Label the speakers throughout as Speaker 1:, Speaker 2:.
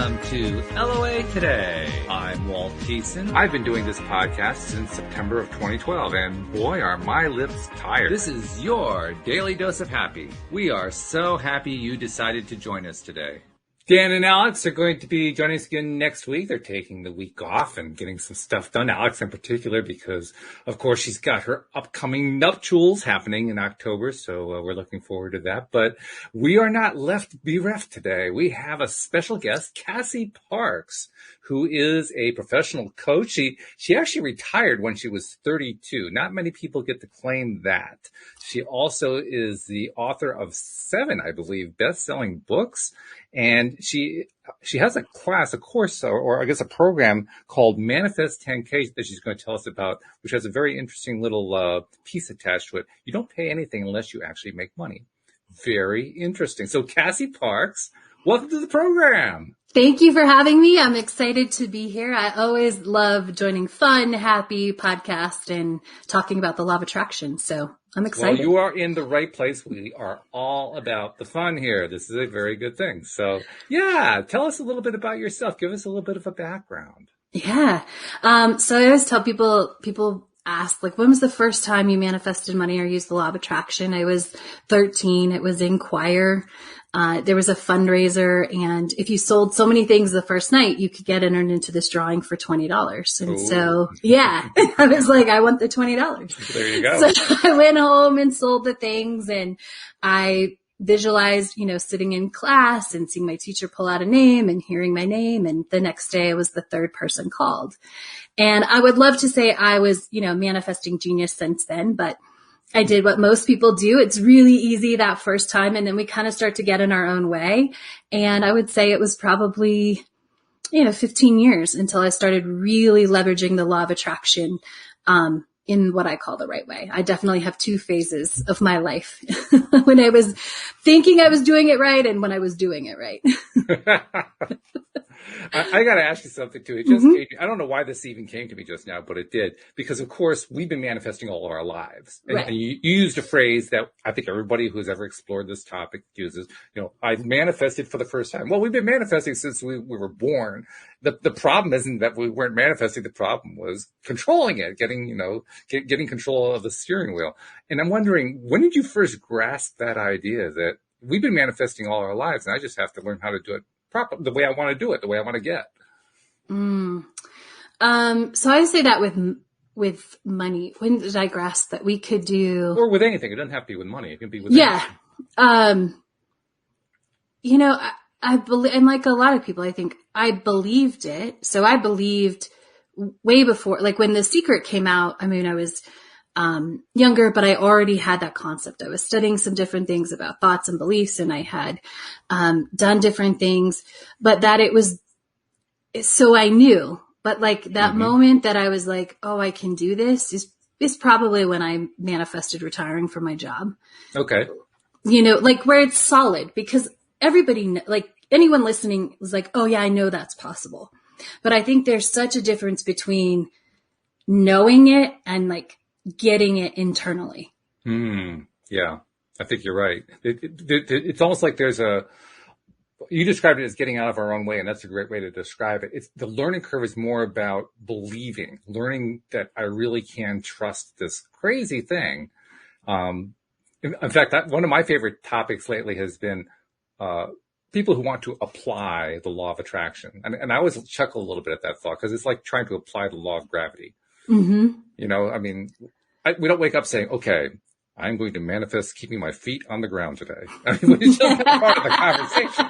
Speaker 1: welcome to LOA Today. I'm Walt Keeson. I've been doing this podcast since September of 2012, and boy, are my lips tired. This is your daily dose of happy. We are so happy you decided to join us today. Dan and Alex are going to be joining us again next week. They're taking the week off and getting some stuff done. Alex in particular, because of course she's got her upcoming nuptials happening in October. So we're looking forward to that. But we are not left bereft today. We have a special guest, Cassie Parks, who is a professional coach. She actually retired when she was 32. Not many people get to claim that. She also is the author of 7, I believe, best-selling books. And she has a course, or I guess a program called Manifest 10K that she's going to tell us about, which has a very interesting little piece attached to it. You don't pay anything unless you actually make money. Very interesting. So Cassie Parks, welcome to the program.
Speaker 2: Thank you for having me. I'm excited to be here. I always love joining fun, happy podcasts and talking about the law of attraction. So I'm excited.
Speaker 1: Well, you are in the right place. We are all about the fun here. This is a very good thing. So yeah, tell us a little bit about yourself. Give us a little bit of a background.
Speaker 2: Yeah. So I always tell people ask, like, when was the first time you manifested money or used the law of attraction? I was 13. It was in choir. There was a fundraiser, and if you sold so many things the first night, you could get entered into this drawing for $20. And so, yeah, I was like, I want the $20.
Speaker 1: There you go.
Speaker 2: So I went home and sold the things, and I visualized, sitting in class and seeing my teacher pull out a name and hearing my name. And the next day I was the third person called. And I would love to say I was, manifesting genius since then, but I did what most people do. It's really easy that first time, and then we kind of start to get in our own way. And I would say it was probably, 15 years until I started really leveraging the law of attraction in what I call the right way. I definitely have 2 phases of my life, when I was thinking I was doing it right and when I was doing it right.
Speaker 1: I got to ask you something too. It just came, I don't know why this even came to me just now, but it did. Because of course we've been manifesting all of our lives. And,
Speaker 2: right.
Speaker 1: and you used a phrase that I think everybody who's ever explored this topic uses, I manifested for the first time. Well, we've been manifesting since we were born. The problem isn't that we weren't manifesting. The problem was controlling it, getting control of the steering wheel. And I'm wondering, when did you first grasp that idea that we've been manifesting all our lives and I just have to learn how to do it proper, the way I want to do it, the way I want to get?
Speaker 2: So I say that with money. When did I grasp that we could do,
Speaker 1: or with anything? It doesn't have to be with money. It can be with
Speaker 2: anything. I believe, and like a lot of people, I think I believed it. So I believed way before, like when The Secret came out. I mean, I was younger, but I already had that concept. I was studying some different things about thoughts and beliefs, and I had done different things, but that it was, so I knew. But like that moment that I was like, oh, I can do this is probably when I manifested retiring from my job.
Speaker 1: Okay.
Speaker 2: Like where it's solid, because everybody, like anyone listening was like, oh yeah, I know that's possible. But I think there's such a difference between knowing it and like getting it internally.
Speaker 1: Yeah, I think you're right. It's almost like you described it as getting out of our own way, and that's a great way to describe it. It's the learning curve is more about believing, learning that I really can trust this crazy thing. In fact, one of my favorite topics lately has been people who want to apply the law of attraction. And I always chuckle a little bit at that thought, because it's like trying to apply the law of gravity. I mean, we don't wake up saying, okay, I'm going to manifest keeping my feet on the ground today. I mean, it's just part of the conversation.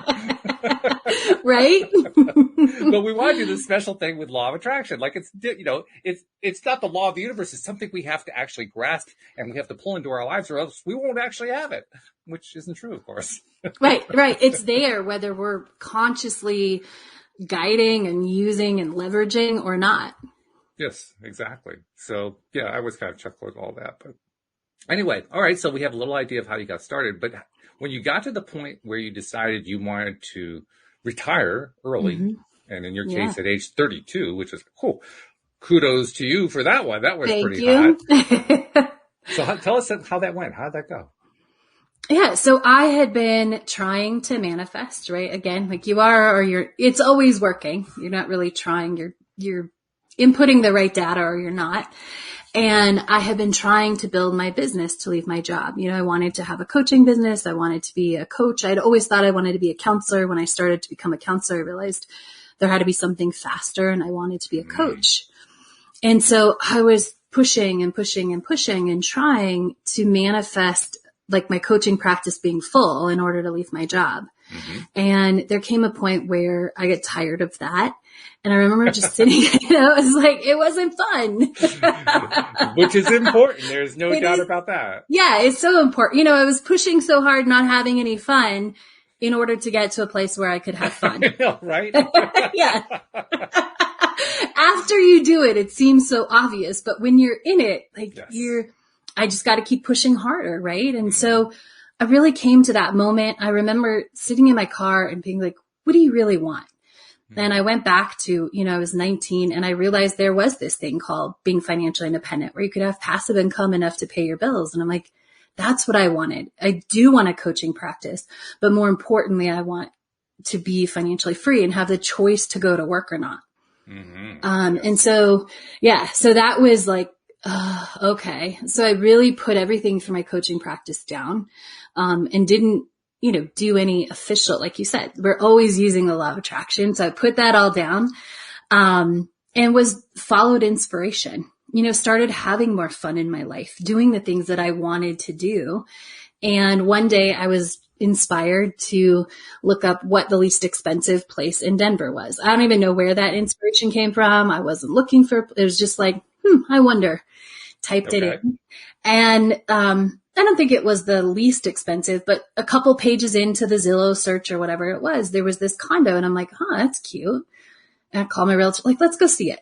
Speaker 2: Right?
Speaker 1: But we want to do this special thing with law of attraction. Like it's not the law of the universe. It's something we have to actually grasp and we have to pull into our lives, or else we won't actually have it, which isn't true, of course.
Speaker 2: Right. It's there, whether we're consciously guiding and using and leveraging or not.
Speaker 1: Yes, exactly. So yeah, I was kind of chuckling at all that, but anyway, all right. So we have a little idea of how you got started, but when you got to the point where you decided you wanted to retire early, and in your case at age 32, which is cool. Kudos to you for that one. That was pretty hot. So tell us how that went. How did that go?
Speaker 2: Yeah. So I had been trying to manifest, right? Again, like you are, or it's always working. You're not really trying. You're inputting the right data or you're not. And I had been trying to build my business to leave my job. I wanted to have a coaching business. I wanted to be a coach. I'd always thought I wanted to be a counselor. When I started to become a counselor, I realized there had to be something faster and I wanted to be a coach. And so I was pushing and pushing and pushing and trying to manifest like my coaching practice being full in order to leave my job. Mm-hmm. And there came a point where I got tired of that. And I remember just sitting, it was like, it wasn't fun.
Speaker 1: Which is important. There's no doubt about that.
Speaker 2: Yeah, it's so important. I was pushing so hard, not having any fun in order to get to a place where I could have fun.
Speaker 1: I know, right?
Speaker 2: Yeah. After you do it, it seems so obvious. But when you're in it, like yes. I just got to keep pushing harder, right? And so I really came to that moment. I remember sitting in my car and being like, what do you really want? And I went back to, I was 19 and I realized there was this thing called being financially independent where you could have passive income enough to pay your bills. And I'm like, that's what I wanted. I do want a coaching practice, but more importantly, I want to be financially free and have the choice to go to work or not. Mm-hmm. And so, so that was like, okay. So I really put everything for my coaching practice down, and didn't, do any official, like you said, we're always using the law of attraction. So I put that all down, and followed inspiration, started having more fun in my life, doing the things that I wanted to do. And one day I was inspired to look up what the least expensive place in Denver was. I don't even know where that inspiration came from. I wasn't looking for, it was just like, I wonder, typed it in. And, I don't think it was the least expensive, but a couple pages into the Zillow search or whatever it was, there was this condo and I'm like, that's cute. And I called my realtor, like, let's go see it,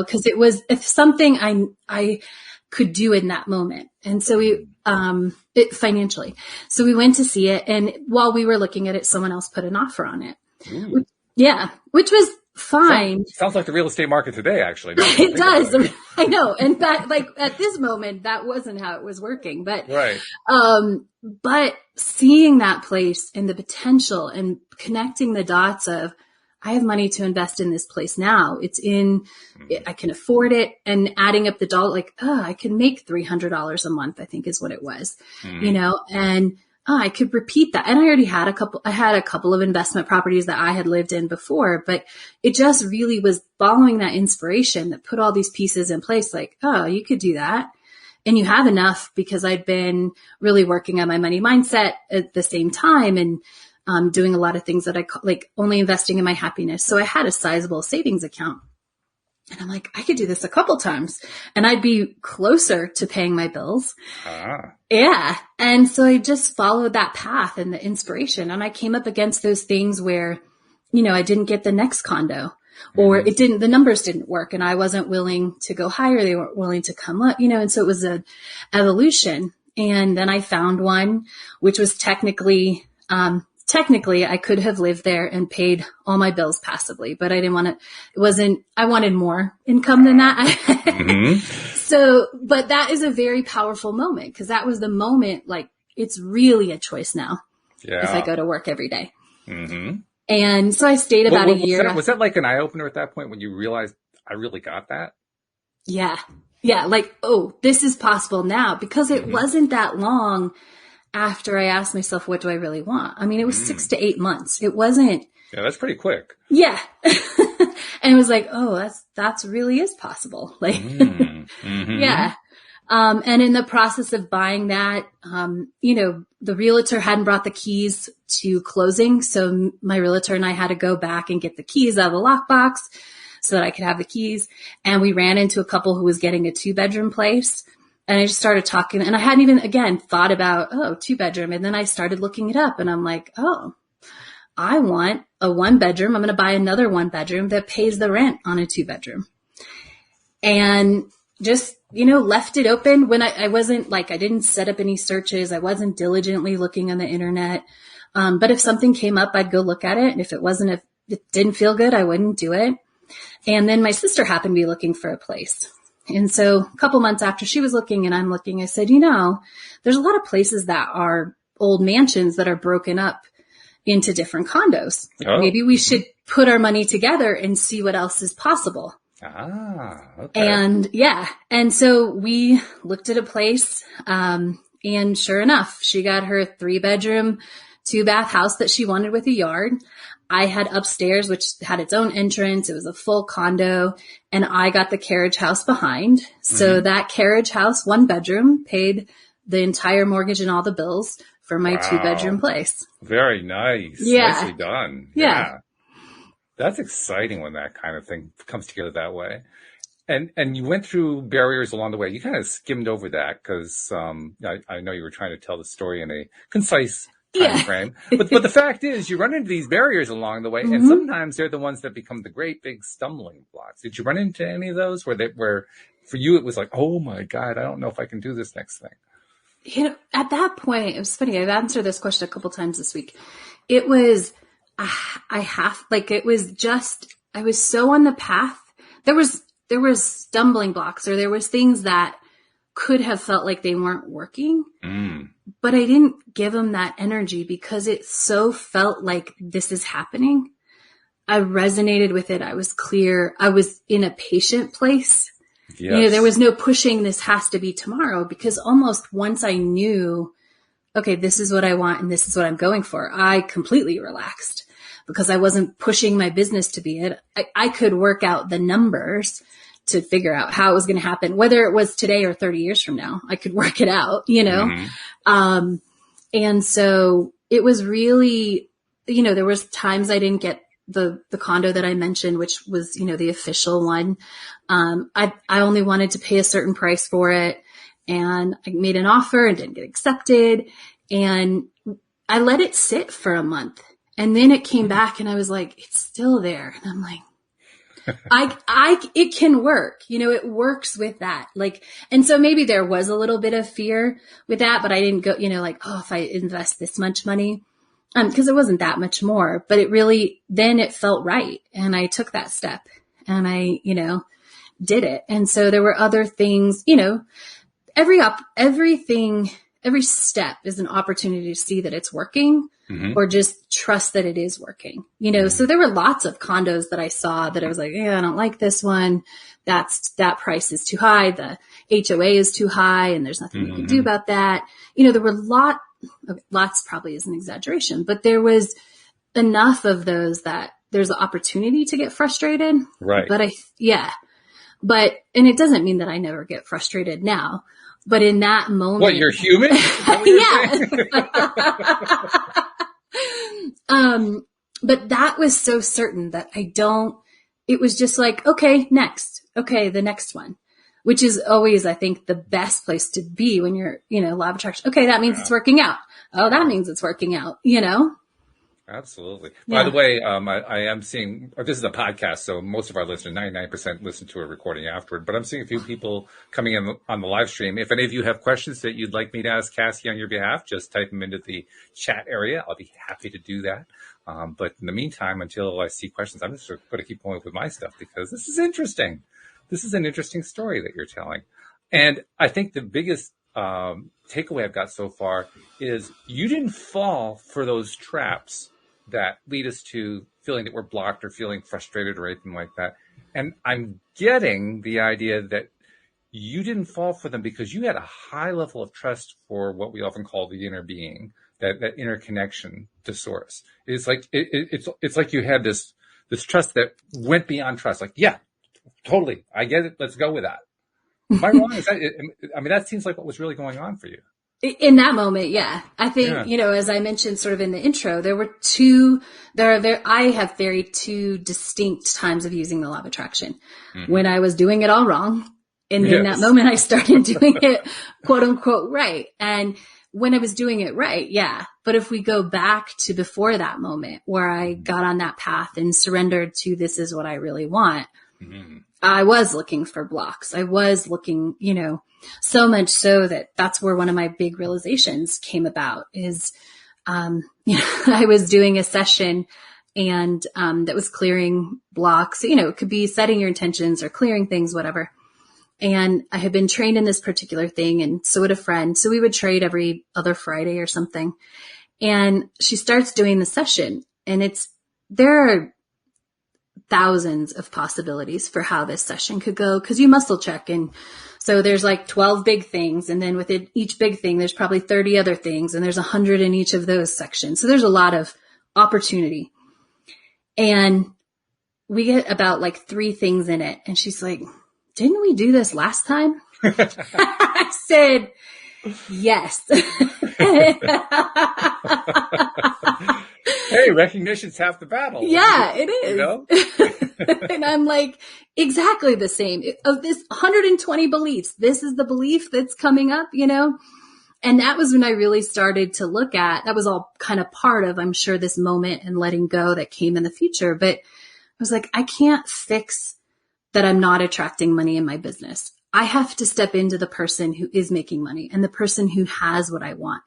Speaker 2: cause it was something I could do in that moment. And so financially, so we went to see it. And while we were looking at it, someone else put an offer on it. Which was fine.
Speaker 1: Sounds like the real estate market today, actually.
Speaker 2: It does. I know. And that, like at this moment, that wasn't how it was working, but,
Speaker 1: right.
Speaker 2: But seeing that place and the potential and connecting the dots of, I have money to invest in this place now. I can afford it, and adding up the dollar, like, I can make $300 a month, I think is what it was, and I could repeat that. And I already had I had a couple of investment properties that I had lived in before, but it just really was following that inspiration that put all these pieces in place. Like, you could do that. And you have enough, because I'd been really working on my money mindset at the same time and doing a lot of things that I like only investing in my happiness. So I had a sizable savings account. And I'm like, I could do this a couple times and I'd be closer to paying my bills. Yeah. And so I just followed that path and the inspiration. And I came up against those things where, I didn't get the next condo, or the numbers didn't work and I wasn't willing to go higher. They weren't willing to come up, and so it was an evolution. And then I found one, which was technically, I could have lived there and paid all my bills passively, but I didn't want to, I wanted more income than that. So, but that is a very powerful moment, because that was the moment, like, it's really a choice now if I go to work every day. And so I stayed about a year.
Speaker 1: Was that like an eye opener at that point when you realized I really got that?
Speaker 2: Yeah. Yeah. Like, this is possible now, because it wasn't that long after I asked myself, what do I really want? I mean, it was 6 to 8 months. It wasn't.
Speaker 1: Yeah, that's pretty quick.
Speaker 2: Yeah. And it was like, that's really is possible. Like, yeah. And in the process of buying that, the realtor hadn't brought the keys to closing. So my realtor and I had to go back and get the keys out of the lockbox so that I could have the keys. And we ran into a couple who was getting a 2-bedroom place. And I just started talking, and I hadn't even, again, thought about, 2-bedroom. And then I started looking it up, and I'm like, I want a 1-bedroom. I'm going to buy another 1-bedroom that pays the rent on a 2-bedroom. And just, left it open when I wasn't like, I didn't set up any searches. I wasn't diligently looking on the internet. But if something came up, I'd go look at it. And if it didn't feel good, I wouldn't do it. And then my sister happened to be looking for a place. And so a couple months after she was looking and I'm looking, I said, there's a lot of places that are old mansions that are broken up into different condos.
Speaker 1: Oh.
Speaker 2: Maybe we should put our money together and see what else is possible.
Speaker 1: Okay.
Speaker 2: And so we looked at a place, and sure enough, she got her 3-bedroom, 2-bath house that she wanted with a yard. I had upstairs, which had its own entrance. It was a full condo, and I got the carriage house behind. So that carriage house, 1-bedroom, paid the entire mortgage and all the bills for my 2-bedroom place.
Speaker 1: Very nice.
Speaker 2: Yeah.
Speaker 1: Nicely done.
Speaker 2: Yeah.
Speaker 1: That's exciting when that kind of thing comes together that way. And you went through barriers along the way. You kind of skimmed over that because I know you were trying to tell the story in a concise time frame. But the fact is, you run into these barriers along the way, and sometimes they're the ones that become the great big stumbling blocks. Did you run into any of those where for you it was like, oh my God, I don't know if I can do this next thing?
Speaker 2: At that point, it was funny. I've answered this question a couple times this week. It was, I was so on the path. There was stumbling blocks, or there was things that could have felt like they weren't working, but I didn't give them that energy because it so felt like this is happening. I resonated with it. I was clear. I was in a patient place. Yes. There was no pushing, this has to be tomorrow, because almost once I knew, okay, this is what I want and this is what I'm going for, I completely relaxed because I wasn't pushing my business to be it. I could work out the numbers to figure out how it was going to happen, whether it was today or 30 years from now. I could work it out, and so it was really, there was times I didn't get the condo that I mentioned, which was, the official one. I only wanted to pay a certain price for it, and I made an offer and didn't get accepted, and I let it sit for a month, and then it came back and I was like, it's still there. And I'm like, it can work, it works with that. And so maybe there was a little bit of fear with that, but I didn't go, if I invest this much money, because it wasn't that much more, but then it felt right. And I took that step and I, did it. And so there were other things, every step is an opportunity to see that it's working, or just trust that it is working, So there were lots of condos that I saw that I was like, I don't like this one. That price is too high. The HOA is too high and there's nothing you can do about that. There were lots probably is an exaggeration, but there was enough of those that there's an opportunity to get frustrated.
Speaker 1: Right.
Speaker 2: But and it doesn't mean that I never get frustrated now, but in that moment.
Speaker 1: What, you're human?
Speaker 2: But that was so certain that it was just like, okay, next. Okay. The next one, which is always, I think, the best place to be when you're, law of attraction. Okay. That means it's working out. Oh, that means it's working out,
Speaker 1: Absolutely. Yeah. By the way, I am seeing, this is a podcast, so most of our listeners, 99% listen to a recording afterward, but I'm seeing a few people coming in on the live stream. If any of you have questions that you'd like me to ask Cassie on your behalf, just type them into the chat area. I'll be happy to do that. But in the meantime, until I see questions, I'm just going to keep going with my stuff because this is interesting. This is an interesting story that you're telling. And I think the biggest takeaway I've got so far is you didn't fall for those traps that lead us to feeling that we're blocked or feeling frustrated or anything like that. And I'm getting the idea that you didn't fall for them because you had a high level of trust for what we often call the inner being, that inner connection to source. It's like, it's like you had this trust that went beyond trust. Like, yeah, totally. I get it. Let's go with that. Am I wrong? That seems like what was really going on for you.
Speaker 2: In that moment, yeah. I think, as I mentioned sort of in the intro, I have very two distinct times of using the law of attraction. When I was doing it all wrong. And in that moment, I started doing it, quote unquote, right. And when I was doing it right, yeah. But if we go back to before that moment where I got on that path and surrendered to this is what I really want, I was looking for blocks. I was looking, so much so that that's where one of my big realizations came about is, I was doing a session and, that was clearing blocks, it could be setting your intentions or clearing things, whatever. And I had been trained in this particular thing, and so would a friend. So we would trade every other Friday or something. And she starts doing the session, and there are thousands of possibilities for how this session could go, because you muscle check. And so there's like 12 big things. And then within each big thing, there's probably 30 other things. And there's 100 in each of those sections. So there's a lot of opportunity. And we get about like 3 things in it. And she's like, didn't we do this last time? I said, yes.
Speaker 1: Hey, recognition's half the battle.
Speaker 2: Yeah, it is.
Speaker 1: You know?
Speaker 2: And I'm like, exactly the same. Of this 120 beliefs, this is the belief that's coming up, you know? And that was when I really started to look at, that was all kind of part of, I'm sure, this moment and letting go that came in the future. But I was like, I can't fix that I'm not attracting money in my business. I have to step into the person who is making money and the person who has what I want.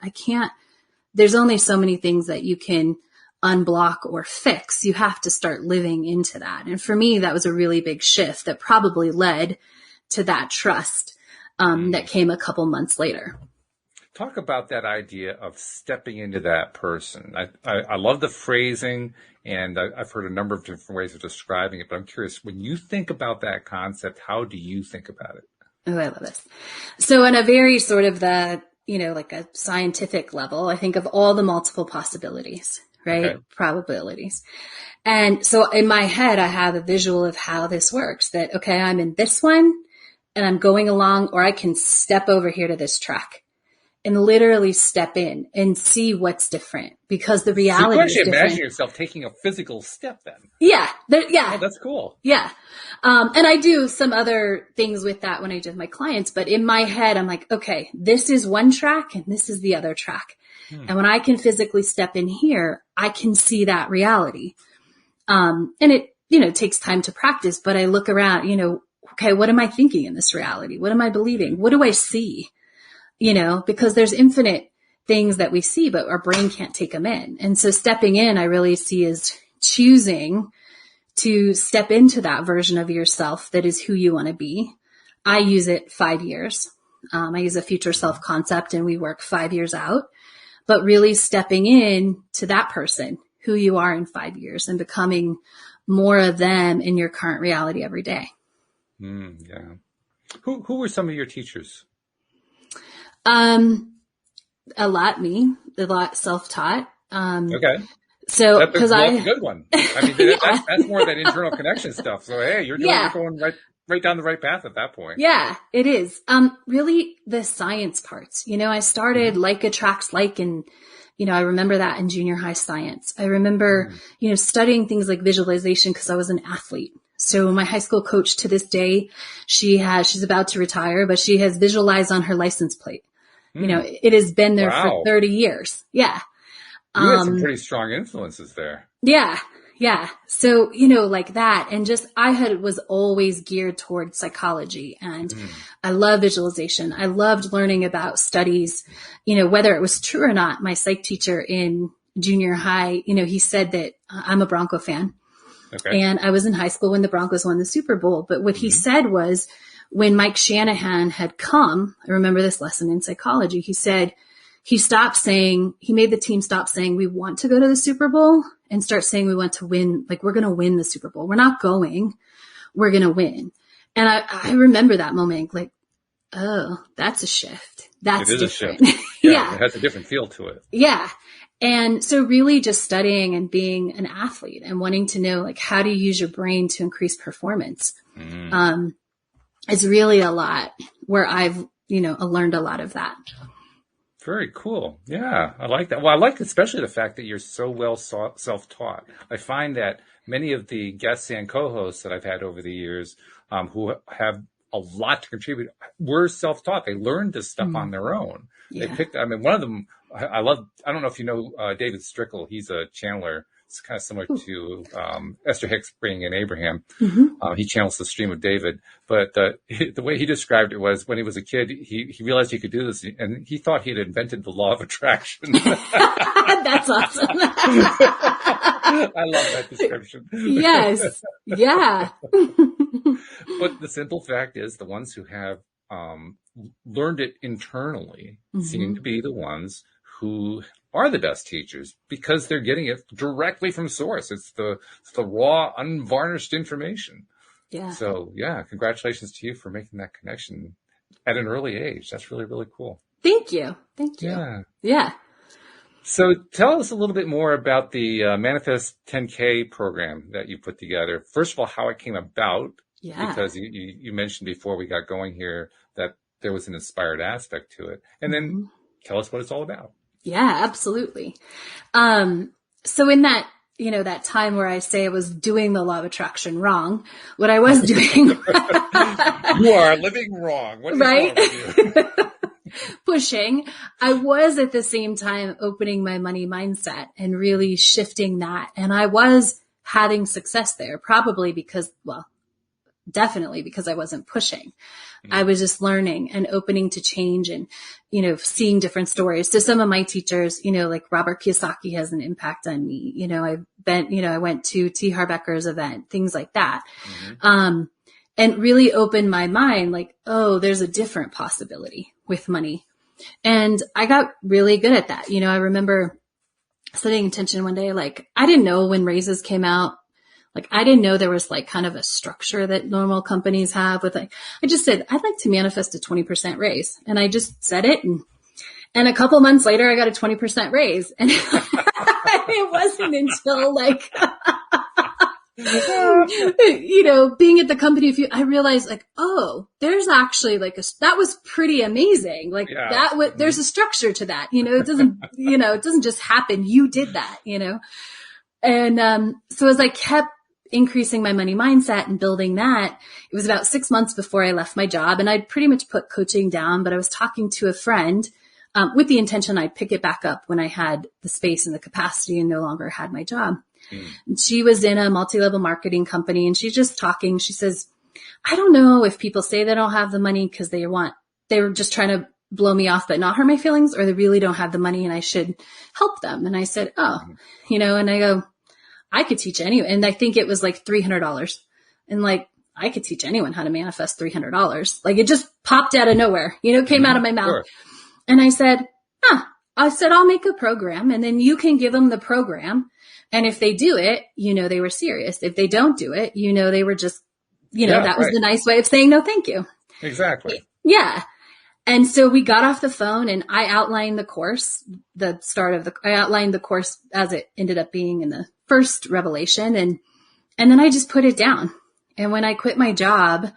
Speaker 2: There's only so many things that you can unblock or fix. You have to start living into that. And for me, that was a really big shift that probably led to that trust that came a couple months later.
Speaker 1: Talk about that idea of stepping into that person. I love the phrasing, and I've heard a number of different ways of describing it, but I'm curious, when you think about that concept, how do you think about it?
Speaker 2: Oh, I love this. So on a very sort of like a scientific level, I think of all the multiple possibilities, right? Okay. Probabilities. And so in my head, I have a visual of how this works, that, okay, I'm in this one and I'm going along, or I can step over here to this track and literally step in and see what's different, because the reality is different. You actually
Speaker 1: imagine yourself taking a physical step then.
Speaker 2: Yeah.
Speaker 1: Oh, that's cool.
Speaker 2: Yeah. And I do some other things with that when I do with my clients, but in my head, I'm like, okay, this is one track and this is the other track. And when I can physically step in here, I can see that reality. And it, takes time to practice, but I look around, okay, what am I thinking in this reality? What am I believing? What do I see? Because there's infinite things that we see, but our brain can't take them in. And so stepping in, I really see as choosing to step into that version of yourself that is who you want to be. I use it 5 years. I use a future self concept, and we work 5 years out, but really stepping in to that person, who you are in 5 years, and becoming more of them in your current reality every day.
Speaker 1: Yeah. Who were some of your teachers?
Speaker 2: A lot self-taught.
Speaker 1: Okay.
Speaker 2: So,
Speaker 1: that's a good one. I mean, that's more of that internal connection stuff. So, hey, you're going right down the right path at that point.
Speaker 2: Yeah, it is. Really the science parts, I started like attracts like, and, I remember that in junior high science. I remember, studying things like visualization because I was an athlete. So my high school coach to this day, she's about to retire, but she has visualized on her license plate. It has been there for 30 years. Yeah.
Speaker 1: You had some pretty strong influences there.
Speaker 2: Yeah. Yeah. So, like that. And just, was always geared towards psychology, and I love visualization. I loved learning about studies, whether it was true or not. My psych teacher in junior high, he said that I'm a Bronco fan. Okay. And I was in high school when the Broncos won the Super Bowl. But what he said was, when Mike Shanahan had come, I remember this lesson in psychology, he said, he made the team stop saying, we want to go to the Super Bowl, and start saying we want to win. Like, we're going to win the Super Bowl. We're not going, we're going to win. And I remember that moment, like, oh, that's a shift. That's different.
Speaker 1: A shift. Yeah. It has a different feel to it.
Speaker 2: Yeah. And so really just studying and being an athlete and wanting to know, like, how do you use your brain to increase performance? It's really a lot where I've, learned a lot of that.
Speaker 1: Very cool. Yeah, I like that. Well, I like especially the fact that you're so well self-taught. I find that many of the guests and co-hosts that I've had over the years who have a lot to contribute were self-taught. They learned this stuff on their own. Yeah. One of them, I don't know if you know David Strickle. He's a channeler. It's kind of similar to Esther Hicks bringing in Abraham. He channels the stream of David. But the way he described it was, when he was a kid, he realized he could do this, and he thought he had invented the law of attraction.
Speaker 2: That's awesome.
Speaker 1: I love that description.
Speaker 2: Yes. Yeah.
Speaker 1: But the simple fact is the ones who have learned it internally seem to be the ones who are the best teachers because they're getting it directly from source. It's the raw, unvarnished information.
Speaker 2: Yeah.
Speaker 1: So yeah, congratulations to you for making that connection at an early age. That's really, really cool.
Speaker 2: Thank you.
Speaker 1: Yeah.
Speaker 2: Yeah.
Speaker 1: So tell us a little bit more about the Manifest 10K program that you put together. First of all, how it came about.
Speaker 2: Yeah.
Speaker 1: Because you mentioned before we got going here that there was an inspired aspect to it. And then tell us what it's all about.
Speaker 2: Yeah, absolutely. So in that, that time where I say I was doing the law of attraction wrong, what I was doing.
Speaker 1: You are living wrong. What is
Speaker 2: right?
Speaker 1: wrong with you?
Speaker 2: Pushing. I was at the same time opening my money mindset and really shifting that. And I was having success there, probably because, definitely because I wasn't pushing. I was just learning and opening to change and, seeing different stories. So some of my teachers, like Robert Kiyosaki has an impact on me. I went to T. Harbecker's event, things like that. And really opened my mind like, oh, there's a different possibility with money. And I got really good at that. I remember setting intention one day, like I didn't know when raises came out. Like I didn't know there was like kind of a structure that normal companies have with I just said, I'd like to manifest a 20% raise. And I just said it. And a couple months later, I got a 20% raise. And it wasn't until like, being at the company, I realized like, oh, there's actually like that was pretty amazing. Like there's a structure to that, it doesn't just happen. You did that, And, so as I kept increasing my money mindset and building that, it was about 6 months before I left my job and I'd pretty much put coaching down, but I was talking to a friend, with the intention I'd pick it back up when I had the space and the capacity and no longer had my job. And she was in a multi-level marketing company and she's just talking. She says, I don't know if people say they don't have the money because they were just trying to blow me off, but not hurt my feelings, or they really don't have the money and I should help them. And I said, and I go, I could teach anyone. And I think it was like $300. And like, I could teach anyone how to manifest $300. Like it just popped out of nowhere, came out of my mouth. Sure. And I said, I'll make a program and then you can give them the program. And if they do it, they were serious. If they don't do it, they were just, that was the nice way of saying no, thank you.
Speaker 1: Exactly.
Speaker 2: Yeah. And so we got off the phone and I outlined the course, I outlined the course as it ended up being in the first revelation. And then I just put it down. And when I quit my job,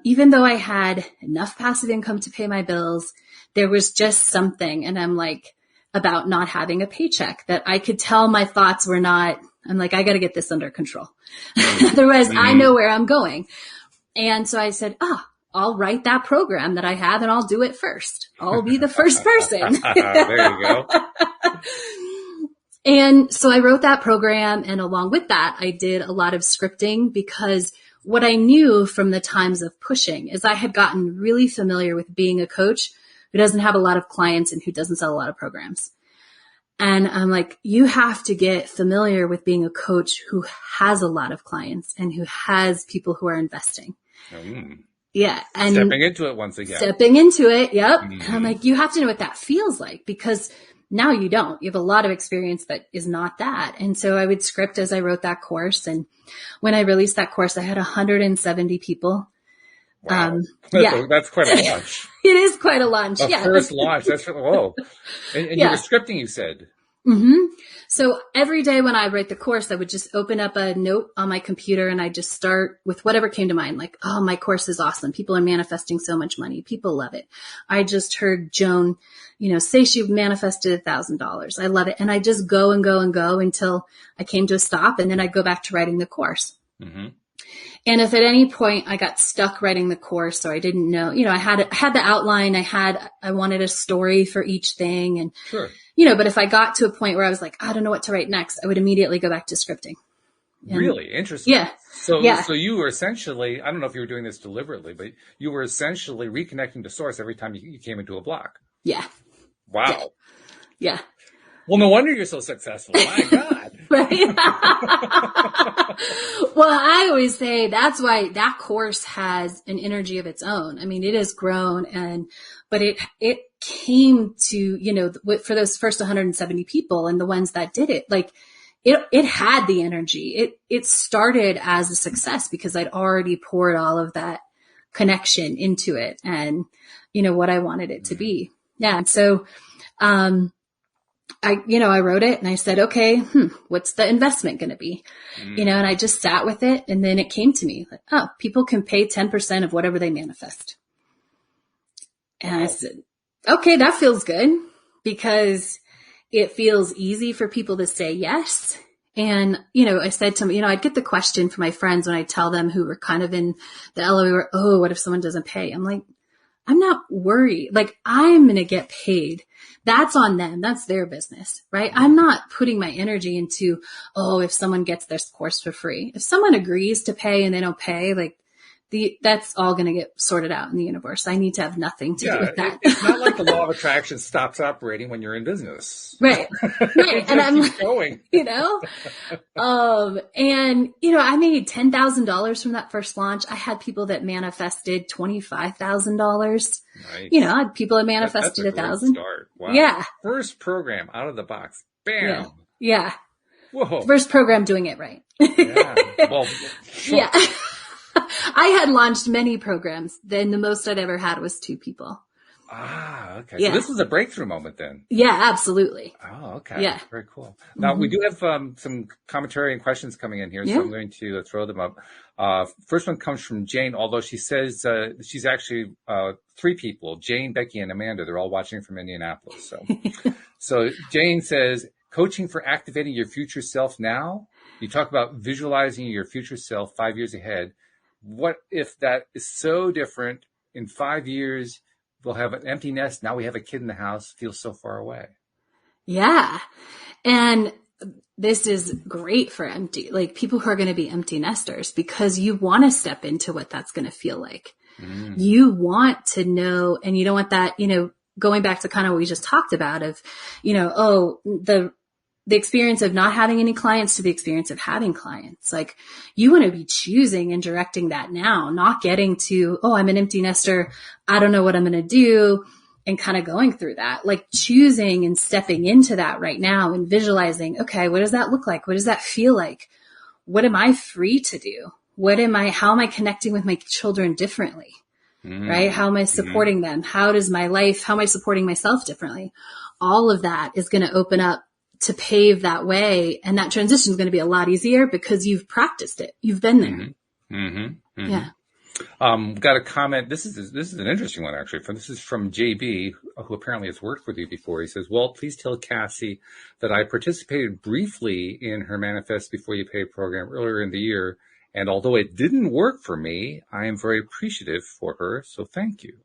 Speaker 2: even though I had enough passive income to pay my bills, there was just something. And I'm like, about not having a paycheck that I could tell my thoughts were not, I'm like, I got to get this under control. Otherwise I know where I'm going. And so I said, I'll write that program that I have and I'll do it first. I'll be the first person.
Speaker 1: There you go.
Speaker 2: And so I wrote that program. And along with that, I did a lot of scripting because what I knew from the times of pushing is I had gotten really familiar with being a coach who doesn't have a lot of clients and who doesn't sell a lot of programs. And I'm like, you have to get familiar with being a coach who has a lot of clients and who has people who are investing. Yeah. And
Speaker 1: stepping into it once again.
Speaker 2: Stepping into it. Yep. And I'm like, you have to know what that feels like because now you don't. You have a lot of experience that is not that. And so I would script as I wrote that course. And when I released that course, I had 170 people.
Speaker 1: Wow. That's quite a launch.
Speaker 2: It is quite a launch.
Speaker 1: A first launch. That's whoa. And you were scripting, you said.
Speaker 2: So every day when I write the course, I would just open up a note on my computer and I just start with whatever came to mind. Like, oh, my course is awesome. People are manifesting so much money. People love it. I just heard Joan, say she manifested $1,000. I love it. And I just go and go and go until I came to a stop. And then I'd go back to writing the course. And if at any point I got stuck writing the course or I didn't know, I had the outline, I wanted a story for each thing. And, but if I got to a point where I was like, I don't know what to write next, I would immediately go back to scripting. And,
Speaker 1: really interesting.
Speaker 2: Yeah.
Speaker 1: So you were essentially, I don't know if you were doing this deliberately, but you were essentially reconnecting to source every time you came into a block.
Speaker 2: Yeah.
Speaker 1: Wow.
Speaker 2: Yeah.
Speaker 1: Well, no wonder you're so successful. My God.
Speaker 2: Right. Well, I always say that's why that course has an energy of its own. I mean, it has grown but it came to, for those first 170 people and the ones that did it, like it had the energy. It started as a success because I'd already poured all of that connection into it and, what I wanted it to be. Yeah. And so, I wrote it and I said, okay, what's the investment going to be? And I just sat with it and then it came to me like, oh, people can pay 10% of whatever they manifest. And I said, okay, that feels good because it feels easy for people to say yes. And, I said to them, I'd get the question from my friends when I tell them who were kind of in the LOE, oh, what if someone doesn't pay? I'm like, I'm not worried. Like I'm going to get paid. That's on them. That's their business, right? I'm not putting my energy into, oh, if someone gets this course for free, if someone agrees to pay and they don't pay, like that's all going to get sorted out in the universe. I need to have nothing to do with that.
Speaker 1: It's not like the law of attraction stops operating when you're in business.
Speaker 2: Right. Right. And I'm
Speaker 1: going,
Speaker 2: I made $10,000 from that first launch. I had people that manifested $25,000. Nice. I had people that manifested $1,000.
Speaker 1: Wow.
Speaker 2: Yeah.
Speaker 1: First program out of the box. Bam.
Speaker 2: Yeah.
Speaker 1: Whoa.
Speaker 2: First program doing it right.
Speaker 1: Yeah. Well, sure.
Speaker 2: Yeah. I had launched many programs. Then the most I'd ever had was 2 people.
Speaker 1: Ah, okay.
Speaker 2: Yeah.
Speaker 1: So this was a breakthrough moment then.
Speaker 2: Yeah, absolutely.
Speaker 1: Oh, okay.
Speaker 2: Yeah.
Speaker 1: Very cool. Now we do have some commentary and questions coming in here, so I'm going to throw them up. First one comes from Jane, although she says she's actually 3 people, Jane, Becky, and Amanda. They're all watching from Indianapolis. So Jane says, coaching for activating your future self now. You talk about visualizing your future self 5 years ahead. What if that is so different? In 5 years, we'll have an empty nest. Now we have a kid in the house, feels so far away.
Speaker 2: Yeah. And this is great for people who are going to be empty nesters because you want to step into what that's going to feel like. You want to know, and you don't want that, going back to kind of what we just talked about of, the experience of not having any clients to the experience of having clients. Like you want to be choosing and directing that now, not getting to, oh, I'm an empty nester. I don't know what I'm going to do. And kind of going through that, like choosing and stepping into that right now and visualizing, okay, what does that look like? What does that feel like? What am I free to do? How am I connecting with my children differently? Right? How am I supporting them? How am I supporting myself differently? All of that is going to open up to pave that way. And that transition is going to be a lot easier because you've practiced it. You've been there. Yeah.
Speaker 1: Got a comment. This is an interesting one, actually. This is from JB, who apparently has worked with you before. He says, well, please tell Cassie that I participated briefly in her Manifest Before You Pay program earlier in the year. And although it didn't work for me, I am very appreciative for her. So thank you.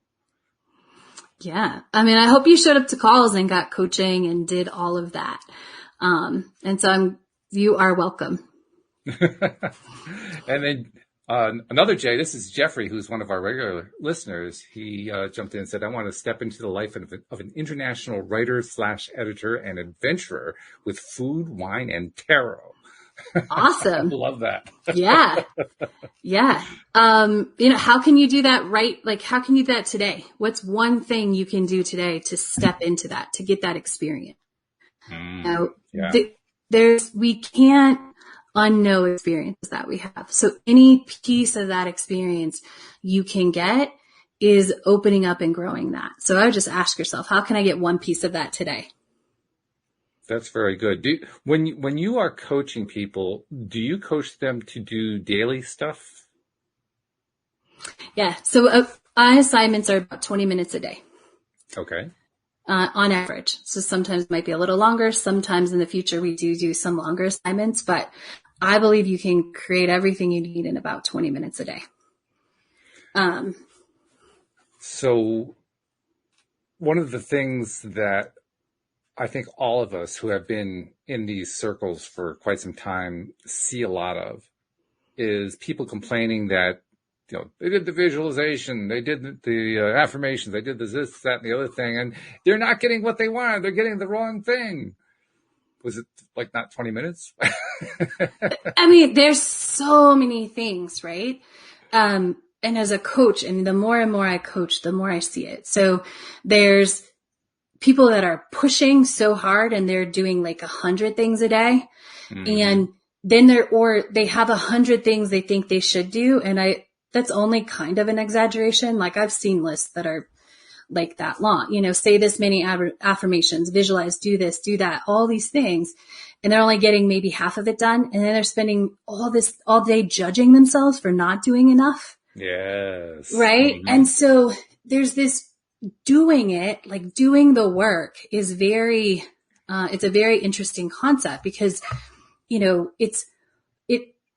Speaker 2: Yeah. I mean, I hope you showed up to calls and got coaching and did all of that. And so you are welcome.
Speaker 1: And then another Jay, this is Jeffrey, who's one of our regular listeners. He jumped in and said, I want to step into the life of an international writer / editor and adventurer with food, wine, and tarot.
Speaker 2: Awesome.
Speaker 1: Love that.
Speaker 2: Yeah. Yeah. How can you do that right? Like, how can you do that today? What's one thing you can do today to step into that, to get that experience? We can't unknow experiences that we have. So any piece of that experience you can get is opening up and growing that. So I would just ask yourself, how can I get one piece of that today?
Speaker 1: That's very good. When you are coaching people, do you coach them to do daily stuff?
Speaker 2: Yeah. So my assignments are about 20 minutes a day.
Speaker 1: Okay.
Speaker 2: On average. So sometimes it might be a little longer. Sometimes in the future we do some longer assignments, but I believe you can create everything you need in about 20 minutes a day.
Speaker 1: So one of the things that I think all of us who have been in these circles for quite some time see a lot of is people complaining that, they did the visualization, they did the affirmations, they did this, that, and the other thing, and they're not getting what they wanted. They're getting the wrong thing. Was it like not 20 minutes?
Speaker 2: I mean, there's so many things, right? And as a coach, and the more and more I coach, the more I see it. So there's people that are pushing so hard and they're doing like 100 things a day. Mm-hmm. And then they have 100 things they think they should do. And that's only kind of an exaggeration. Like I've seen lists that are like that long, say this many affirmations, visualize, do this, do that, all these things. And they're only getting maybe half of it done. And then they're spending all day judging themselves for not doing enough.
Speaker 1: Yes.
Speaker 2: Right. Mm-hmm. And so there's this doing it, like doing the work is it's a very interesting concept because,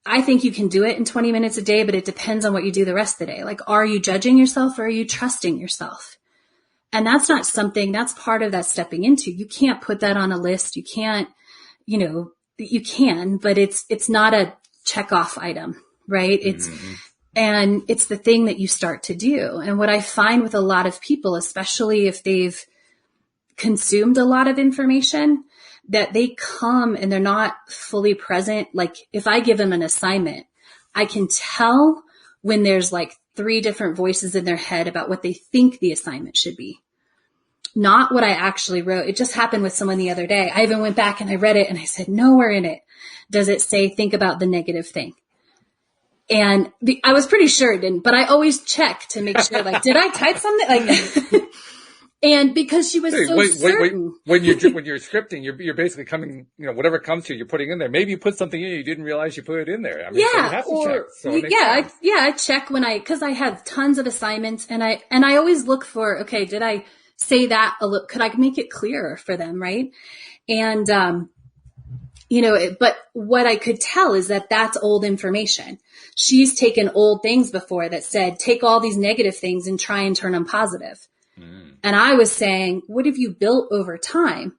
Speaker 2: I think you can do it in 20 minutes a day, but it depends on what you do the rest of the day. Like, are you judging yourself or are you trusting yourself? And that's not something that's part of that stepping into. You can't put that on a list. You can't, you can, but it's not a check off item, right? And it's the thing that you start to do. And what I find with a lot of people, especially if they've consumed a lot of information, that they come and they're not fully present. Like if I give them an assignment, I can tell when there's like 3 different voices in their head about what they think the assignment should be. Not what I actually wrote. It just happened with someone the other day. I even went back and I read it and I said, nowhere in it does it say, think about the negative thing. And I was pretty sure it didn't, but I always check to make sure, like, did I type something? Like, and because she was certain.
Speaker 1: When you're scripting, you're basically coming, whatever comes to you, you're putting in there. Maybe you put something in, you didn't realize you put it in there. I mean, so you have to check. So
Speaker 2: I check cause I have tons of assignments and I always look for, okay, did I say that a little, could I make it clearer for them? Right. And, but what I could tell is that that's old information. She's taken old things before that said, take all these negative things and try and turn them positive. And I was saying, what have you built over time?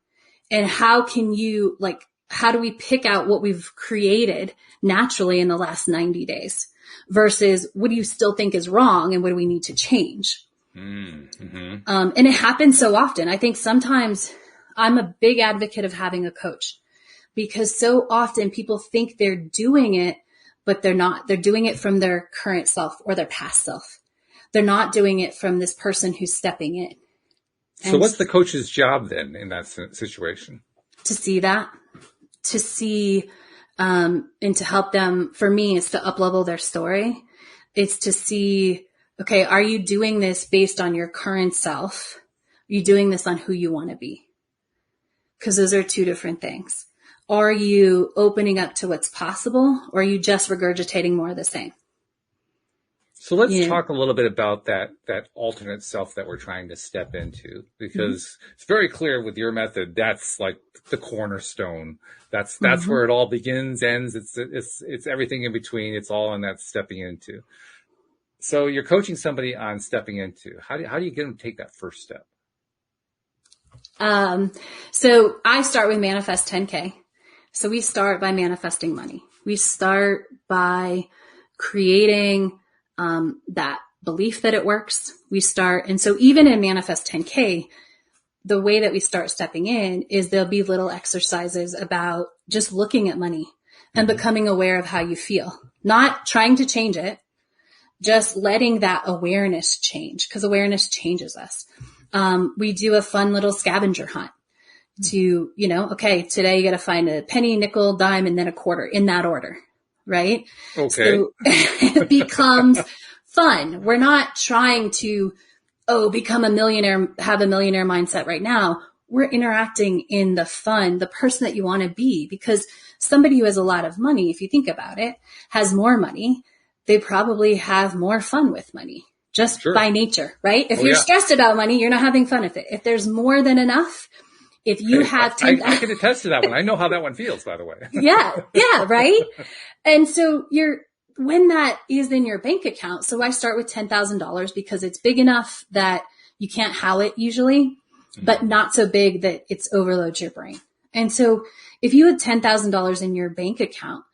Speaker 2: And how do we pick out what we've created naturally in the last 90 days versus what do you still think is wrong? And what do we need to change? Mm-hmm. And it happens so often. I think sometimes I'm a big advocate of having a coach because so often people think they're doing it, but they're not. They're doing it from their current self or their past self. They're not doing it from this person who's stepping in.
Speaker 1: So what's the coach's job then in that situation?
Speaker 2: To see that, to see, and to help them, for me, it's to up-level their story. It's to see, okay, are you doing this based on your current self? Are you doing this on who you want to be? Because those are 2 different things. Are you opening up to what's possible or are you just regurgitating more of the same?
Speaker 1: So let's talk a little bit about that alternate self that we're trying to step into, because it's very clear with your method, that's like the cornerstone. That's where it all begins, ends. It's everything in between. It's all in that stepping into. So you're coaching somebody on stepping into. How do you get them to take that first step?
Speaker 2: So I start with Manifest 10K. So we start by manifesting money. We start by creating that belief that it works. And so even in Manifest 10K, the way that we start stepping in is there'll be little exercises about just looking at money and becoming aware of how you feel, not trying to change it, just letting that awareness change, because awareness changes us. We do a fun little scavenger hunt to, okay, today you got to find a penny, nickel, dime, and then a quarter in that order. Right?
Speaker 1: Okay.
Speaker 2: So it becomes fun. We're not trying to, become a millionaire, have a millionaire mindset right now. We're interacting in the fun, the person that you want to be, because somebody who has a lot of money, if you think about it, has more money. They probably have more fun with money just by nature, right? If you're stressed about money, you're not having fun with it. If there's more than enough, if you have 10,
Speaker 1: I can attest to that one. I know how that one feels, by the way.
Speaker 2: Yeah, right. And so when that is in your bank account, so I start with $10,000 because it's big enough that you can't how it usually, but not so big that it's overloads your brain. And so if you had $10,000 in your bank account,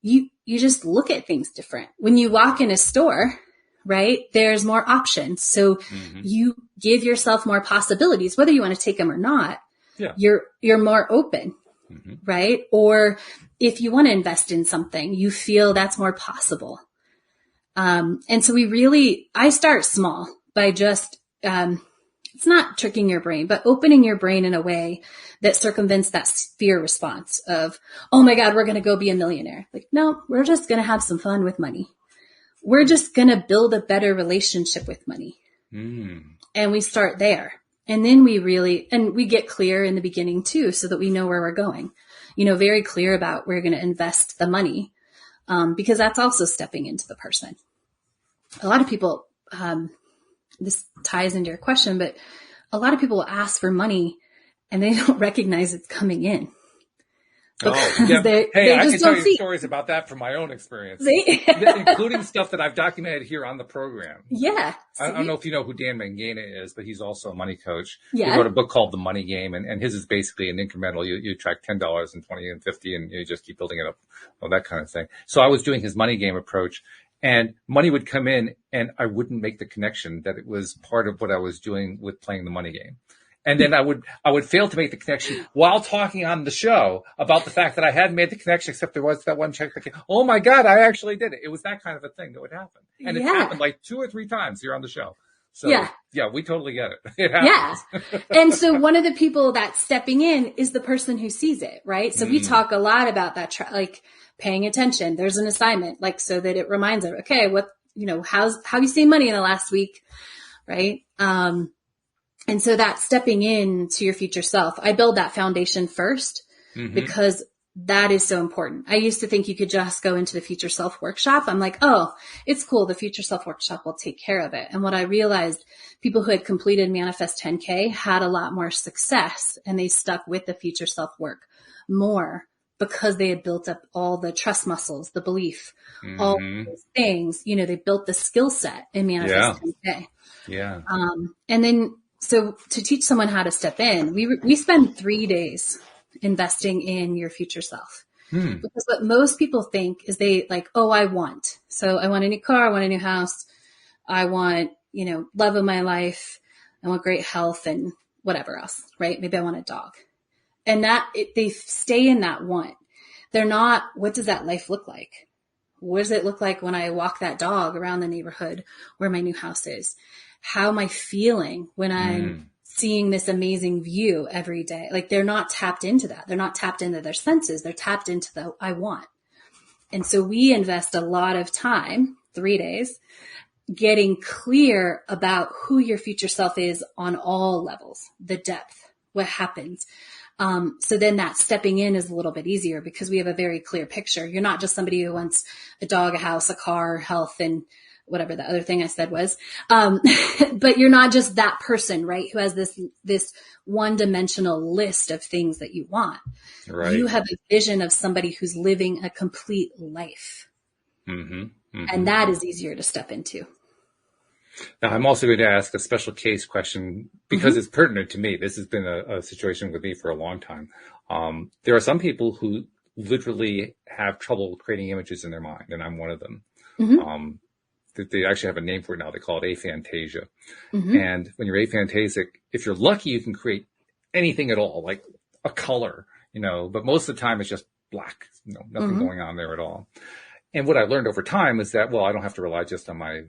Speaker 2: you just look at things different. When you walk in a store, right, there's more options. So you give yourself more possibilities, whether you want to take them or not. Yeah. You're more open. right? Or if you want to invest in something, you feel that's more possible. And so I start small by just, it's not tricking your brain, but opening your brain in a way that circumvents that fear response of, oh my God, we're going to go be a millionaire. Like, no, we're just going to have some fun with money. We're just going to build a better relationship with money. And we start there. And then we get clear in the beginning too, so that we know where we're going, very clear about where we're going to invest the money. Because that's also stepping into the person. A lot of people, this ties into your question, but a lot of people will ask for money and they don't recognize it's coming in.
Speaker 1: Hey, I can tell you stories about that from my own experience, including stuff that I've documented here on the program.
Speaker 2: Yeah.
Speaker 1: I don't know if you know who Dan Mangena is, but he's also a money coach.
Speaker 2: Yeah.
Speaker 1: He wrote a book called The Money Game, and his is basically an incremental. You track $10 and $20 and $50, and you just keep building it up, that kind of thing. So I was doing his money game approach, and money would come in, and I wouldn't make the connection that it was part of what I was doing with playing the money game. And then I would fail to make the connection while talking on the show about the fact that I hadn't made the connection, except there was that one check that came. Oh my God, I actually did it. It was that kind of a thing that would happen. And it happened like 2 or 3 times here on the show. So yeah, we totally get it. It happens.
Speaker 2: Yeah. And so one of the people that's stepping in is the person who sees it, right? So we talk a lot about that, like paying attention. There's an assignment, like, so that it reminds them, okay, how you seen money in the last week, right? And so that stepping in to your future self, I build that foundation first because that is so important. I used to think you could just go into the future self workshop. I'm like, oh, it's cool. The future self workshop will take care of it. And what I realized, people who had completed Manifest 10K had a lot more success, and they stuck with the future self work more because they had built up all the trust muscles, the belief, all those things. They built the skill set in Manifest 10K.
Speaker 1: Yeah.
Speaker 2: And then, so to teach someone how to step in, we spend 3 days investing in your future self. Because what most people think is they like, oh, I want a new car. I want a new house. I want, love of my life. I want great health and whatever else, right? Maybe I want a dog. And they stay in that want. They're not, what does that life look like? What does it look like when I walk that dog around the neighborhood where my new house is? How am I feeling when I'm seeing this amazing view every day? Like, they're not tapped into that. They're not tapped into their senses. They're tapped into the I want. And so we invest a lot of time, 3 days, getting clear about who your future self is on all levels, the depth, what happens. So then that stepping in is a little bit easier because we have a very clear picture. You're not just somebody who wants a dog, a house, a car, health, and whatever the other thing I said was. But you're not just that person, right? Who has this one-dimensional list of things that you want.
Speaker 1: Right.
Speaker 2: You have a vision of somebody who's living a complete life. And that is easier to step into.
Speaker 1: Now, I'm also going to ask a special case question because it's pertinent to me. This has been a situation with me for a long time. There are some people who literally have trouble creating images in their mind, and I'm one of them. They actually have a name for it now. They call it aphantasia. And when you're aphantasic, if you're lucky, you can create anything at all, like a color, but most of the time it's just black, nothing going on there at all. And what I learned over time is that, well, I don't have to rely just on my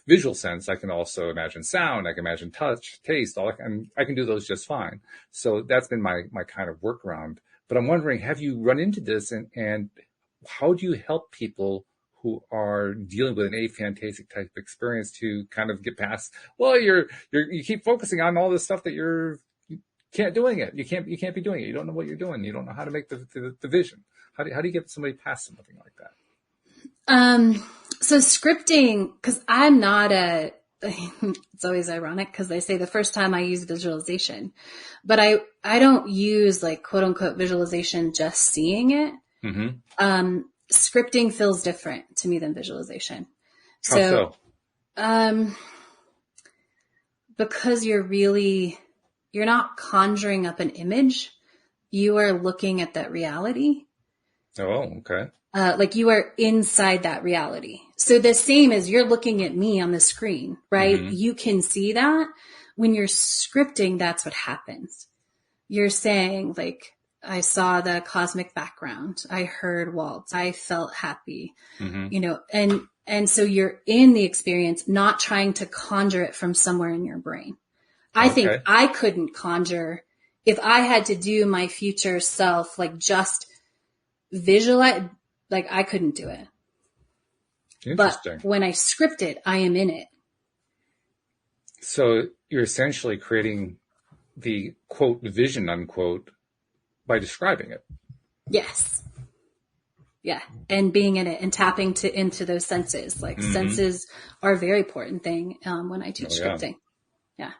Speaker 1: visual sense. I can also imagine sound. I can imagine touch, taste, and I can do those just fine. So that's been my kind of workaround. But I'm wondering, have you run into this and how do you help people who are dealing with an aphantasic type experience to kind of get past, well, you keep focusing on all this stuff that you can't doing it. You can't be doing it. You don't know what you're doing. You don't know how to make the vision. How do you get somebody past something like that?
Speaker 2: So scripting, cause I'm not it's always ironic because they say the first time I use visualization, but I don't use like quote unquote visualization, just seeing it. Scripting feels different to me than visualization.
Speaker 1: How so?
Speaker 2: Because you're not conjuring up an image. You are looking at that reality.
Speaker 1: Oh, okay.
Speaker 2: Like you are inside that reality. So the same as you're looking at me on the screen, right? You can see that. When you're scripting, that's what happens. You're saying like, I saw the cosmic background. I heard waltz. I felt happy, and so you're in the experience, not trying to conjure it from somewhere in your brain. I think I couldn't conjure if I had to do my future self, like just visualize, like I couldn't do it.
Speaker 1: Interesting.
Speaker 2: But when I script it, I am in it.
Speaker 1: So you're essentially creating the quote vision unquote by describing it.
Speaker 2: Yes. Yeah. And being in it and tapping into those senses. Like senses are a very important thing when I teach scripting. Yeah.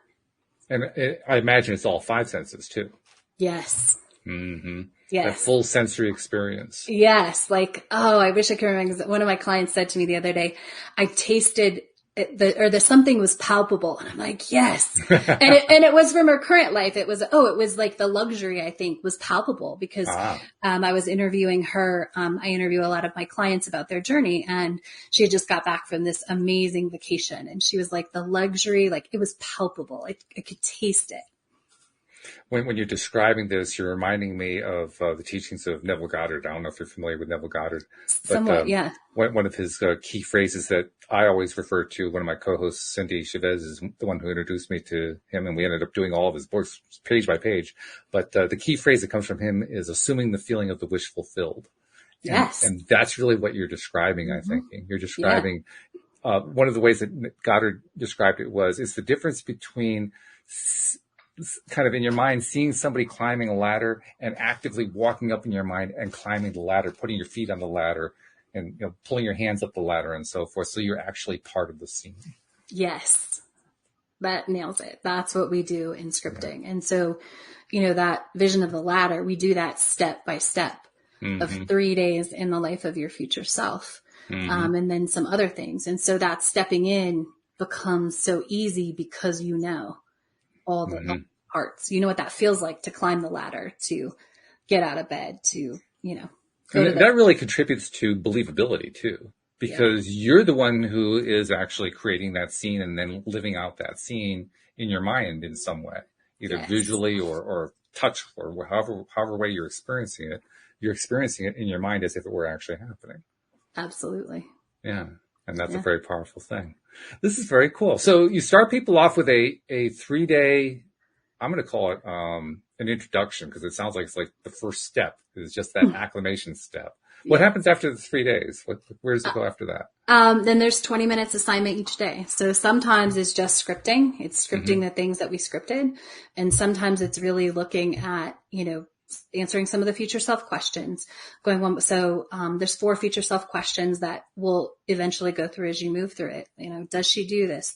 Speaker 1: And I imagine it's all 5 senses too.
Speaker 2: Yes.
Speaker 1: Mm-hmm.
Speaker 2: Yes.
Speaker 1: That full sensory experience.
Speaker 2: Yes. Like, I wish I could remember. One of my clients said to me the other day, I tasted the something was palpable. And I'm like, yes. and it was from her current life. It was like the luxury, I think, was palpable because, I was interviewing her. I interview a lot of my clients about their journey, and she had just got back from this amazing vacation. And she was like, the luxury, like it was palpable. I could taste it.
Speaker 1: When you're describing this, you're reminding me of the teachings of Neville Goddard. I don't know if you're familiar with Neville Goddard.
Speaker 2: Somewhat, yeah.
Speaker 1: One of his key phrases that I always refer to, one of my co-hosts, Cindy Chavez, is the one who introduced me to him, and we ended up doing all of his books page by page. But the key phrase that comes from him is assuming the feeling of the wish fulfilled.
Speaker 2: Yes.
Speaker 1: And that's really what you're describing, I think. You're describing one of the ways that Goddard described it it's the difference between kind of in your mind, seeing somebody climbing a ladder and actively walking up in your mind and climbing the ladder, putting your feet on the ladder and pulling your hands up the ladder and so forth. So you're actually part of the scene. Yes.
Speaker 2: That nails it. That's what we do in scripting. And so, that vision of the ladder, we do that step by step of 3 days in the life of your future self. And then some other things. And so that stepping in becomes so easy because all the parts. You know what that feels like to climb the ladder, to get out of bed, to,
Speaker 1: that really contributes to believability too, because you're the one who is actually creating that scene and then living out that scene in your mind in some way, either visually or touch or however way you're experiencing it. You're experiencing it in your mind as if it were actually happening.
Speaker 2: Absolutely.
Speaker 1: Yeah. And that's a very powerful thing. This is very cool. So you start people off with a 3-day, I'm going to call it an introduction, because it sounds like it's like the first step is just that acclimation step. What happens after the 3 days? Where does it go after that?
Speaker 2: Then there's 20 minutes assignment each day. So sometimes it's just scripting. It's scripting the things that we scripted. And sometimes it's really looking at, answering some of the future self questions there's 4 future self questions that will eventually go through as you move through it. Does she do this?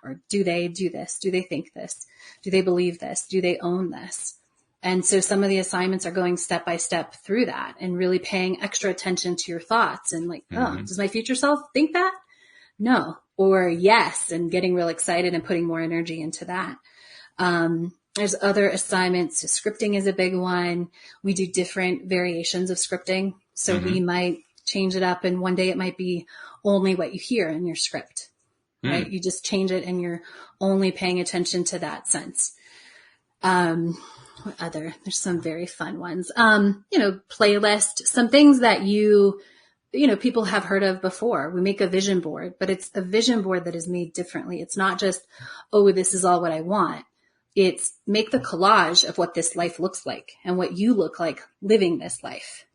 Speaker 2: Or do they do this? Do they think this? Do they believe this? Do they own this? And so some of the assignments are going step by step through that and really paying extra attention to your thoughts and does my future self think that? No. Or yes. And getting real excited and putting more energy into that. There's other assignments. Scripting is a big one. We do different variations of scripting. So we might change it up, and one day it might be only what you hear in your script, right? You just change it and you're only paying attention to that sense. There's some very fun ones. Playlist, some things that people have heard of before. We make a vision board, but it's a vision board that is made differently. It's not just, this is all what I want. It's make the collage of what this life looks like and what you look like living this life.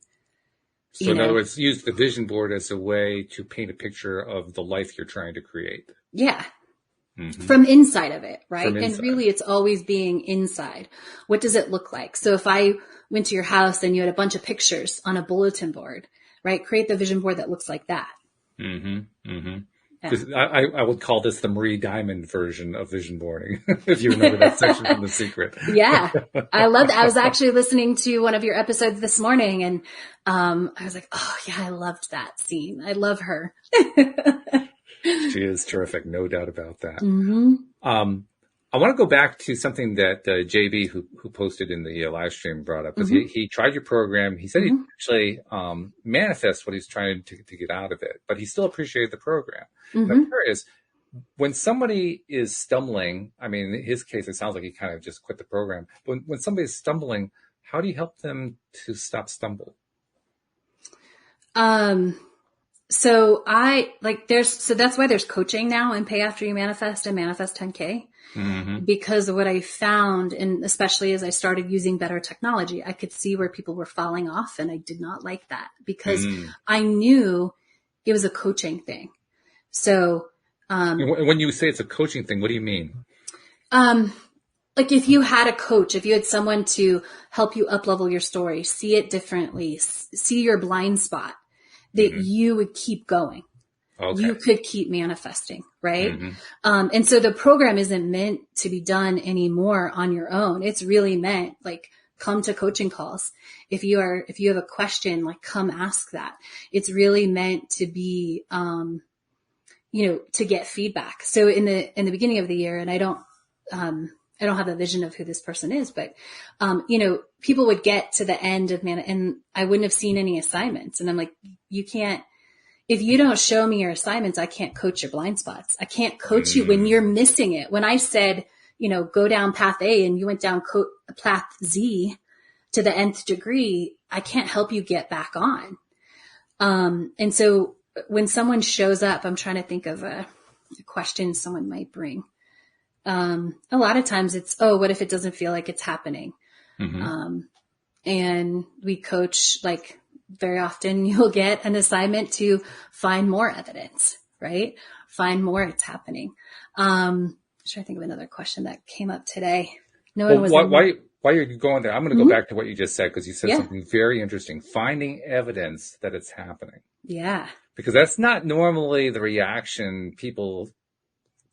Speaker 1: So in other words, use the vision board as a way to paint a picture of the life you're trying to create.
Speaker 2: Yeah. From inside of it, right? And really it's always being inside. What does it look like? So if I went to your house and you had a bunch of pictures on a bulletin board, right? Create the vision board that looks like that.
Speaker 1: I would call this the Marie Diamond version of vision boarding, if you remember that section from The Secret.
Speaker 2: Yeah, I love that. I was actually listening to one of your episodes this morning, and I was like, I loved that scene. I love her.
Speaker 1: She is terrific, no doubt about that. I want to go back to something that JB, who posted in the live stream, brought up, because he tried your program. He said he actually manifest what he's trying to get out of it, but he still appreciated the program. And I'm curious, when somebody is stumbling, I mean, in his case, it sounds like he kind of just quit the program. But when somebody is stumbling how do you help them to stop stumble?
Speaker 2: So that's why there's coaching now in Pay After You Manifest and Manifest 10K.
Speaker 1: Mm-hmm.
Speaker 2: Because of what I found, and especially as I started using better technology, I could see where people were falling off, and I did not like that because I knew it was a coaching thing. So,
Speaker 1: when you say it's a coaching thing, what do you mean?
Speaker 2: Like if you had a coach, if you had someone to help you up-level your story, see it differently, see your blind spot, that you would keep going. Okay. You could keep manifesting, right? And so the program isn't meant to be done anymore on your own. It's really meant like come to coaching calls. If you have a question, like come ask that. It's really meant to be, to get feedback. So in the beginning of the year, and I don't have a vision of who this person is, but, people would get to the end of and I wouldn't have seen any assignments. And I'm like, you can't, if you don't show me your assignments, I can't coach your blind spots. I can't coach you when you're missing it. When I said, go down path A and you went down path Z to the nth degree, I can't help you get back on. And so when someone shows up, I'm trying to think of a question someone might bring. A lot of times it's, what if it doesn't feel like it's happening? And we coach, like very often you'll get an assignment to find more evidence, right? Find more it's happening. I'm trying to think of another question that came up today. No one was.
Speaker 1: Why are you going there? I'm going to go back to what you just said, because you said something very interesting. Finding evidence that it's happening.
Speaker 2: Yeah.
Speaker 1: Because that's not normally the reaction people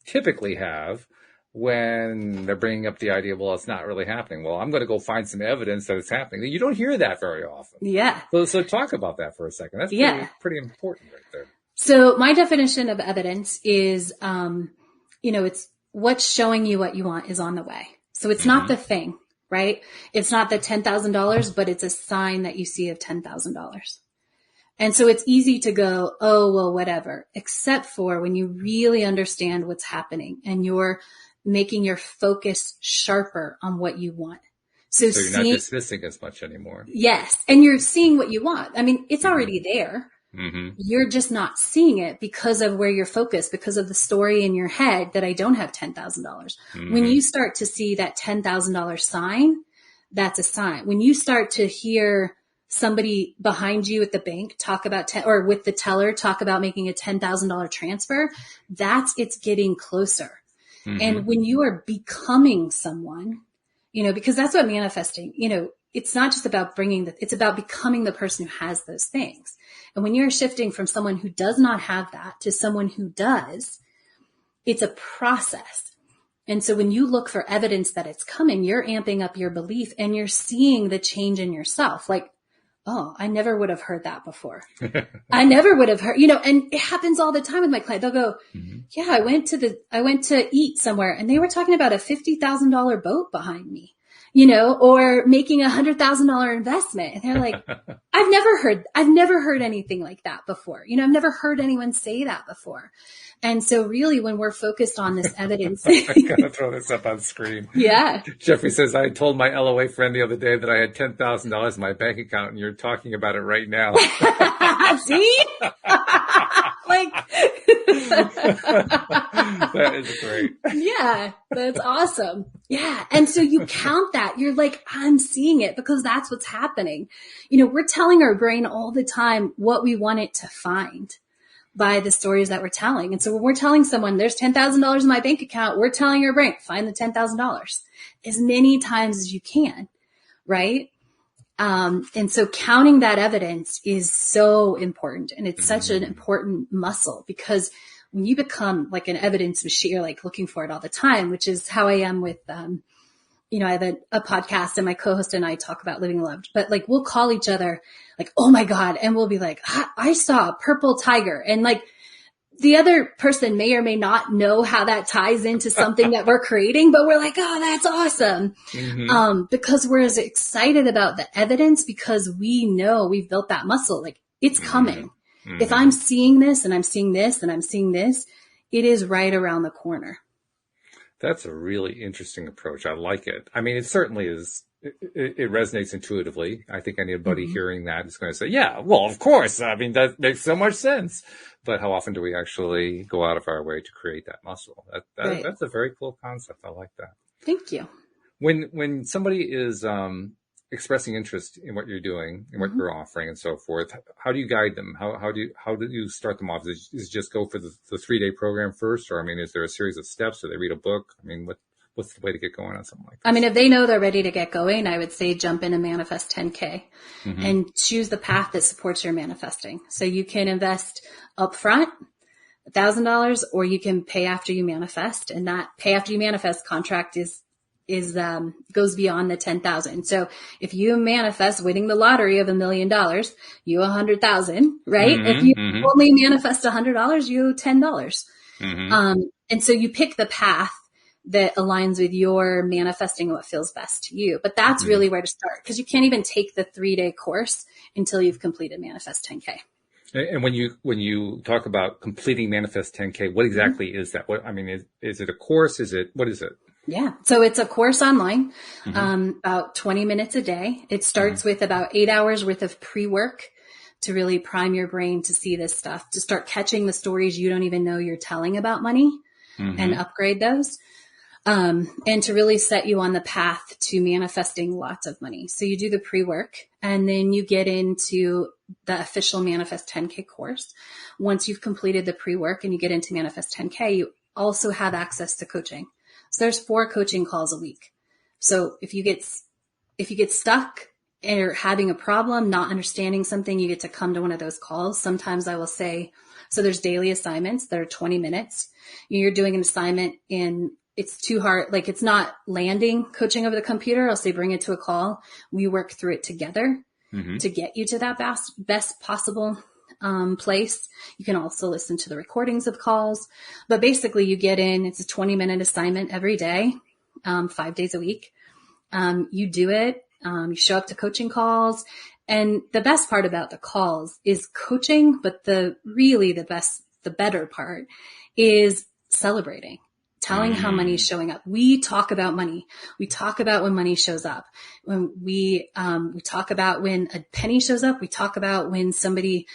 Speaker 1: typically have when they're bringing up the idea, well, it's not really happening. Well, I'm going to go find some evidence that it's happening. You don't hear that very often.
Speaker 2: Yeah.
Speaker 1: So talk about that for a second. That's pretty important right there.
Speaker 2: So my definition of evidence is, it's what's showing you what you want is on the way. So it's not the thing, right? It's not the $10,000, but it's a sign that you see of $10,000. And so it's easy to go, oh, well, whatever, except for when you really understand what's happening and you're making your focus sharper on what you want. So
Speaker 1: you're not dismissing as much anymore.
Speaker 2: Yes. And you're seeing what you want. I mean, it's already there. You're just not seeing it because of where you're focused, because of the story in your head that I don't have $10,000. When you start to see that $10,000 sign, that's a sign. When you start to hear somebody behind you at the bank talk about, or with the teller talk about making a $10,000 transfer, it's getting closer. And when you are becoming someone, because that's what manifesting, it's not just about it's about becoming the person who has those things. And when you're shifting from someone who does not have that to someone who does, it's a process. And so when you look for evidence that it's coming, you're amping up your belief and you're seeing the change in yourself. Like, oh, I never would have heard that before. I never would have heard, and it happens all the time with my client. They'll go, yeah, I went to eat somewhere and they were talking about a $50,000 boat behind me, or making $100,000 investment. And they're like, I've never heard anything like that before. I've never heard anyone say that before. And so really when we're focused on this evidence,
Speaker 1: I gotta throw this up on screen. Yeah. Jeffrey says, I told my LOA friend the other day that I had $10,000 in my bank account and you're talking about it right now.
Speaker 2: See?
Speaker 1: That is great.
Speaker 2: Yeah, that's awesome. Yeah. And so you count that. You're like, I'm seeing it because that's what's happening. We're telling our brain all the time what we want it to find by the stories that we're telling. And so when we're telling someone there's $10,000 in my bank account, we're telling your brain, find the $10,000 as many times as you can. Right. And so counting that evidence is so important. And it's such an important muscle because when you become like an evidence machine, you're like looking for it all the time, which is how I am with, I have a podcast and my co-host and I talk about living loved, but like we'll call each other like, oh my God. And we'll be like, I saw a purple tiger. And like the other person may or may not know how that ties into something that we're creating, but we're like, oh, that's awesome. Because we're as excited about the evidence because we know we've built that muscle. Like it's coming. If I'm seeing this and I'm seeing this and I'm seeing this, it is right around the corner.
Speaker 1: That's a really interesting approach. I like it. I mean, it certainly is it resonates intuitively. I think anybody hearing that is going to say, yeah, well, of course. I mean, that makes so much sense. But how often do we actually go out of our way to create that muscle?
Speaker 2: Right.
Speaker 1: That's a very cool concept. I like that.
Speaker 2: Thank you.
Speaker 1: When somebody is expressing interest in what you're doing and what you're offering and so forth, how do you guide them? How do you start them off? Is it just go for the 3-day program first? Or, I mean, is there a series of steps, or they read a book? I mean, what's the way to get going on something like this?
Speaker 2: I mean, if they know they're ready to get going, I would say jump in and manifest 10K and choose the path that supports your manifesting. So you can invest upfront, $1,000, or you can pay after you manifest, and that pay after you manifest contract goes beyond the 10,000. So if you manifest winning the lottery of $1 million, you owe 100,000, right? If you only manifest $100, you owe $10. And so you pick the path that aligns with your manifesting and what feels best to you. But that's really where to start, because you can't even take the 3-day course until you've completed Manifest 10K.
Speaker 1: And when you talk about completing Manifest 10K, what exactly is that? What, I mean, is it a course? What is it?
Speaker 2: Yeah. So it's a course online, about 20 minutes a day. It starts with about 8 hours worth of pre-work to really prime your brain to see this stuff, to start catching the stories you don't even know you're telling about money and upgrade those. And to really set you on the path to manifesting lots of money. So you do the pre-work, and then you get into the official Manifest 10K course. Once you've completed the pre-work and you get into Manifest 10K, you also have access to coaching. So there's 4 coaching calls a week. So if you get stuck and you're having a problem, not understanding something, you get to come to one of those calls. Sometimes I will say, so there's daily assignments that are 20 minutes. You're doing an assignment and it's too hard. Like, it's not landing coaching over the computer. I'll say, bring it to a call. We work through it together to get you to that best possible place. You can also listen to the recordings of calls, but basically you get in, it's a 20-minute assignment every day, 5 days a week. You do it. You show up to coaching calls, and the best part about the calls is coaching, but the better part is celebrating, telling how money is showing up. We talk about money. We talk about when money shows up. When we talk about when a penny shows up. We talk about when somebody,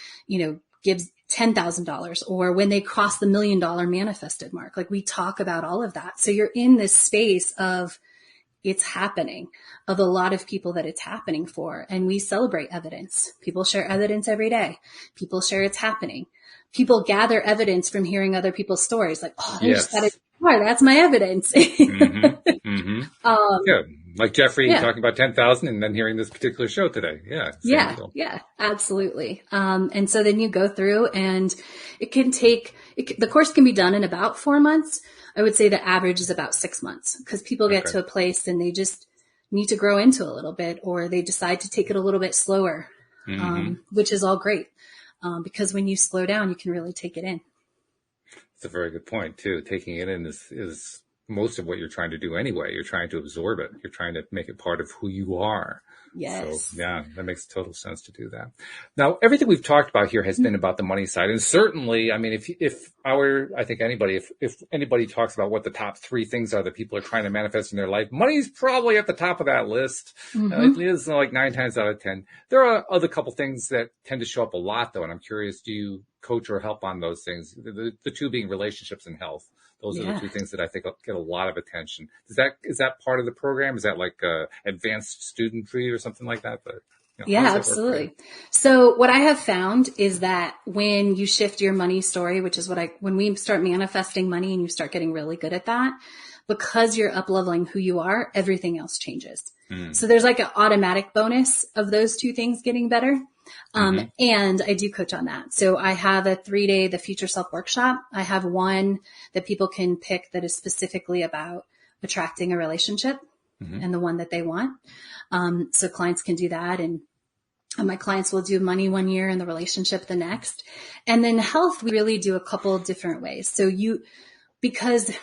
Speaker 2: gives $10,000, or when they cross the $1 million manifested mark. Like, we talk about all of that. So you're in this space of it's happening, of a lot of people that it's happening for. And we celebrate evidence. People share evidence every day. People share it's happening. People gather evidence from hearing other people's stories. Like, oh, they just got it. That's my evidence.
Speaker 1: Yeah. Like Jeffrey talking about 10,000 and then hearing this particular show today. Yeah.
Speaker 2: Yeah, absolutely. And so then you go through, and the course can be done in about 4 months. I would say the average is about 6 months, because people get to a place and they just need to grow into a little bit, or they decide to take it a little bit slower, which is all great. Because when you slow down, you can really take it in.
Speaker 1: It's a very good point too. Taking it in is most of what you're trying to do anyway. You're trying to absorb it. You're trying to make it part of who you are.
Speaker 2: Yes.
Speaker 1: So yeah, that makes total sense to do that. Now, everything we've talked about here has been about the money side. And certainly, I mean, if anybody talks about what the top 3 things are that people are trying to manifest in their life, money's probably at the top of that list. It is like 9 times out of 10. There are other couple things that tend to show up a lot though. And I'm curious, do you coach or help on those things? The 2 being relationships and health. Those are the 2 things that I think get a lot of attention. Is that part of the program? Is that like advanced student treat or something like that? But
Speaker 2: yeah, absolutely. So what I have found is that when you shift your money story, which is when we start manifesting money and you start getting really good at that, because you're up leveling who you are, everything else changes. So there's like an automatic bonus of those 2 things getting better. And I do coach on that. So I have a 3-day, the Future Self workshop. I have one that people can pick that is specifically about attracting a relationship and the one that they want. So clients can do that. And my clients will do money one year and the relationship the next. And then health, we really do a couple different ways. So because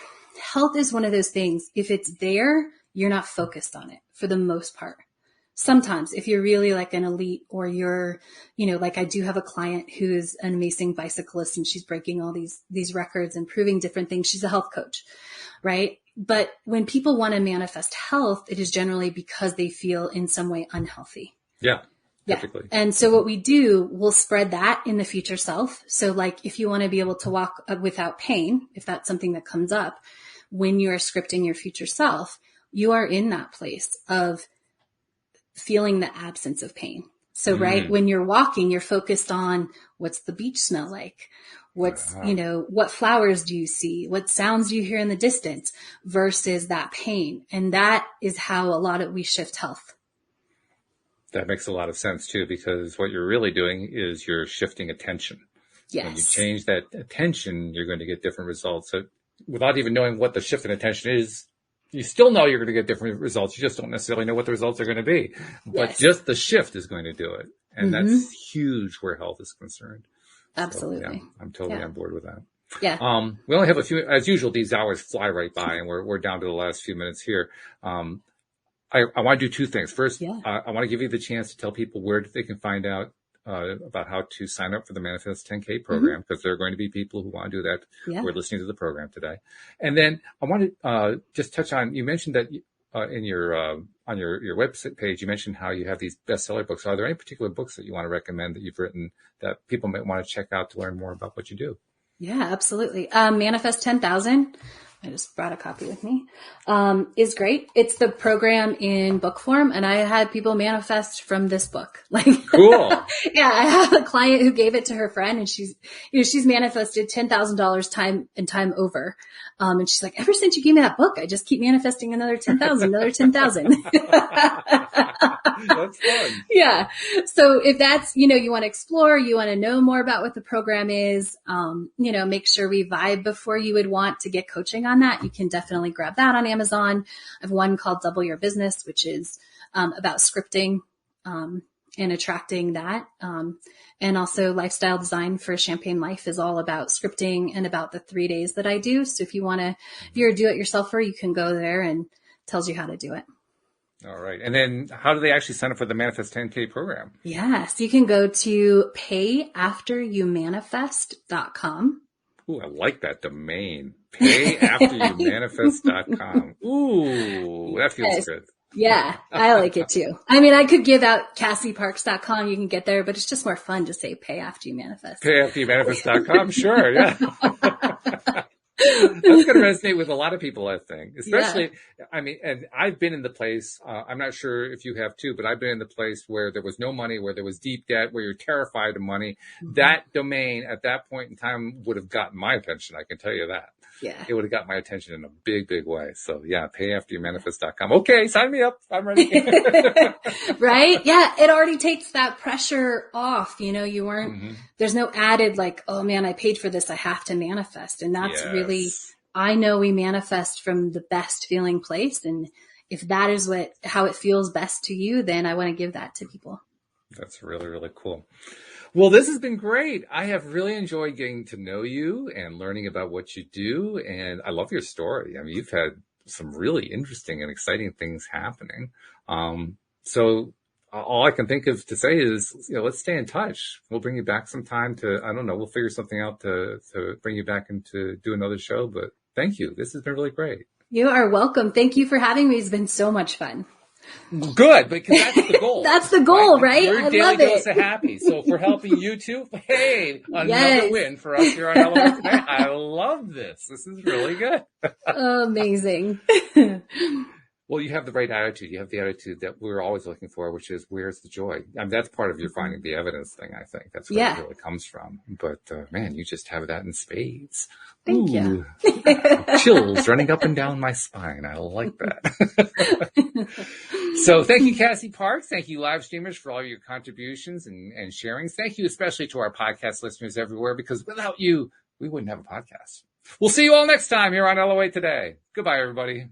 Speaker 2: health is one of those things, if it's there, you're not focused on it for the most part. Sometimes if you're really like an elite, or you're, like I do have a client who's an amazing bicyclist, and she's breaking all these records and proving different things. She's a health coach, right? But when people want to manifest health, it is generally because they feel in some way unhealthy.
Speaker 1: Yeah.
Speaker 2: Yeah.
Speaker 1: Typically.
Speaker 2: And so what we do, we'll spread that in the future self. So like if you want to be able to walk without pain, if that's something that comes up when you're scripting your future self, you are in that place of feeling the absence of pain. So, right, when you're walking, you're focused on what's the beach smell like? What's, what flowers do you see? What sounds do you hear in the distance versus that pain? And that is how a lot of we shift health.
Speaker 1: That makes a lot of sense too, because what you're really doing is you're shifting attention.
Speaker 2: Yes.
Speaker 1: When you change that attention, you're going to get different results. So without even knowing what the shift in attention is, you still know you're going to get different results. You just don't necessarily know what the results are going to be. But just the shift is going to do it. And that's huge where health is concerned.
Speaker 2: Absolutely.
Speaker 1: So, yeah, I'm totally on board with that.
Speaker 2: Yeah.
Speaker 1: We only have a few, as usual, these hours fly right by, and we're down to the last few minutes here. I want to do two things. First, I want to give you the chance to tell people where they can find out about how to sign up for the Manifest 10K program, because there are going to be people who want to do that who are listening to the program today. And then I want to just touch on, you mentioned that in your on your website page, you mentioned how you have these bestseller books. Are there any particular books that you want to recommend that you've written that people might want to check out to learn more about what you do?
Speaker 2: Yeah, absolutely. Manifest 10,000. I just brought a copy with me, is great. It's the program in book form, and I had people manifest from this book. Like,
Speaker 1: cool.
Speaker 2: Yeah, I have a client who gave it to her friend, and she's manifested $10,000 time and time over. And she's like, ever since you gave me that book, I just keep manifesting another 10,000, another 10,000.
Speaker 1: That's fun.
Speaker 2: Yeah. So if that's, you want to explore, you want to know more about what the program is, make sure we vibe before you would want to get coaching on that. You can definitely grab that on Amazon. I have one called Double Your Business, which is about scripting and attracting that. And also Lifestyle Design for Champagne Life is all about scripting and about the 3 days that I do. So if you're a do-it-yourselfer, you can go there and tells you how to do it.
Speaker 1: All right. And then how do they actually sign up for the Manifest 10K program?
Speaker 2: Yes, you can go to payafteryoumanifest.com.
Speaker 1: Ooh, I like that domain. Payafteryoumanifest.com. Ooh, that feels good.
Speaker 2: Yeah, I like it too. I mean, I could give out cassieparks.com. You can get there, but it's just more fun to say payafteryoumanifest.
Speaker 1: Payafteryoumanifest.com. Sure. Yeah. That's going to resonate with a lot of people, I think, especially, I mean, and I've been in the place, I'm not sure if you have too, but I've been in the place where there was no money, where there was deep debt, where you're terrified of money. That domain at that point in time would have gotten my attention. I can tell you that.
Speaker 2: Yeah.
Speaker 1: It would have got my attention in a big, big way. So yeah, payafteryoumanifest.com. Okay, sign me up. I'm ready.
Speaker 2: Right? Yeah. It already takes that pressure off. You weren't, there's no added like, oh man, I paid for this. I have to manifest. And that's really, I know we manifest from the best feeling place. And if that is how it feels best to you, then I want to give that to people.
Speaker 1: That's really, really cool. Well, this has been great. I have really enjoyed getting to know you and learning about what you do. And I love your story. I mean, you've had some really interesting and exciting things happening. So all I can think of to say is, let's stay in touch. We'll bring you back sometime we'll figure something out to bring you back and to do another show. But thank you. This has been really great. You
Speaker 2: are welcome. Thank you for having me. It's been so much fun.
Speaker 1: Good, because that's the goal.
Speaker 2: That's the goal, right?
Speaker 1: Your daily dose of happy. So if we're helping you too, hey, another win for us here on Elevate Today. I love this. This is really good.
Speaker 2: Amazing.
Speaker 1: Well, you have the right attitude. You have the attitude that we're always looking for, which is, where's the joy? I mean, that's part of your finding the evidence thing, I think. That's where it really comes from. But, man, you just have that in spades.
Speaker 2: Thank you.
Speaker 1: Chills running up and down my spine. I like that. So thank you, Cassie Parks. Thank you, live streamers, for all your contributions and sharings. Thank you especially to our podcast listeners everywhere, because without you, we wouldn't have a podcast. We'll see you all next time here on LOA Today. Goodbye, everybody.